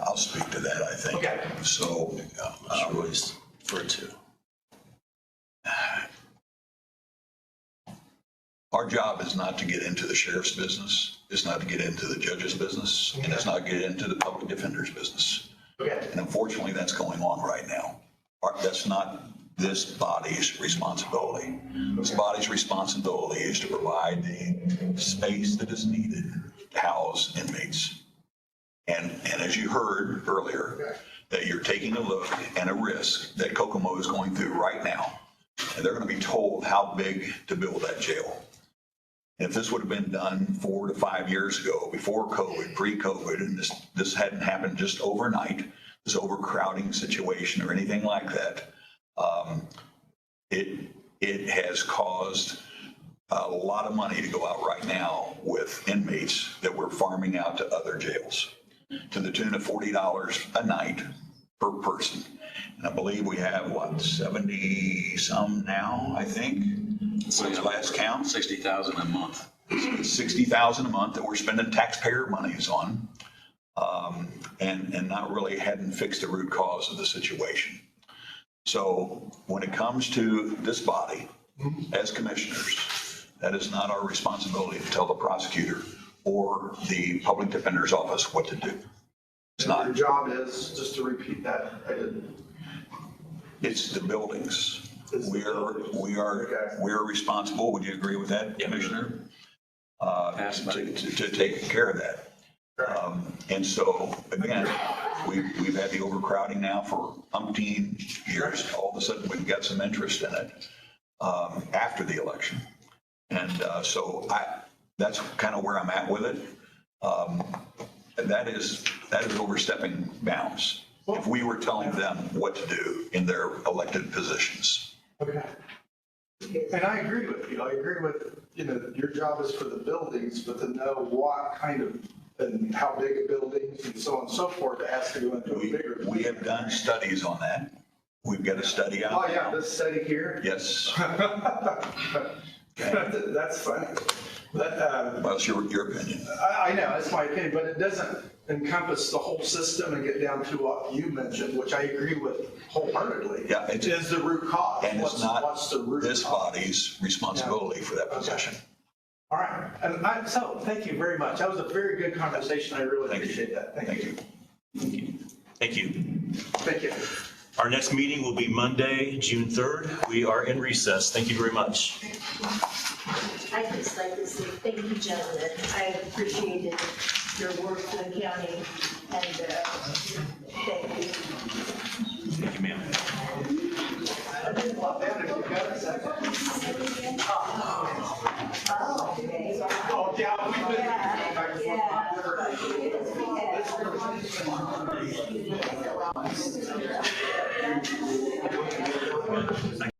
I'll speak to that, I think. Okay. So, Royce for two. Our job is not to get into the sheriff's business, it's not to get into the judge's business, and it's not to get into the public defender's business. Okay. And unfortunately, that's going on right now. That's not this body's responsibility. This body's responsibility is to provide the space that is needed to house inmates. And as you heard earlier, that you're taking a look and a risk that Kokomo is going through right now, and they're going to be told how big to build that jail. If this would have been done 4 to 5 years ago, before COVID, pre-COVID, and this hadn't happened just overnight, this overcrowding situation or anything like that, it has caused a lot of money to go out right now with inmates that we're farming out to other jails to the tune of $40 a night per person. And I believe we have, 70 some now, I think, since last count. 60,000 a month. 60,000 a month that we're spending taxpayer monies on, and not really hadn't fixed the root cause of the situation. So when it comes to this body, as commissioners, that is not our responsibility to tell the prosecutor or the public defender's office what to do. It's not. Your job is, just to repeat that, I didn't. It's the buildings. We are responsible. Would you agree with that, Commissioner? To take care of that. And so, again, we've had the overcrowding now for umpteen years. All of a sudden, we've got some interest in it after the election. And so that's kind of where I'm at with it. That is overstepping bounds. If we were telling them what to do in their elected positions. Okay. And I agree with you. I agree with, your job is for the buildings, but to know what kind of, and how big a buildings and so on and so forth, it has to go into a bigger. We have done studies on that. We've got a study out. Oh, yeah, this study here? Yes. That's funny. Well, it's your opinion. I know, that's my opinion, but it doesn't encompass the whole system and get down to what you mentioned, which I agree with wholeheartedly. Yeah, is the root cause. And it's not what's the root this cause? body's responsibility for that position. All right, and so thank you very much. That was a very good conversation. I really appreciate that. Thank you. Thank you. Thank you. Our next meeting will be Monday, June 3rd. We are in recess. Thank you very much. I'd just like to say thank you, gentlemen. I appreciated your work for the county, and thank you. Thank you, ma'am. Oh, yeah.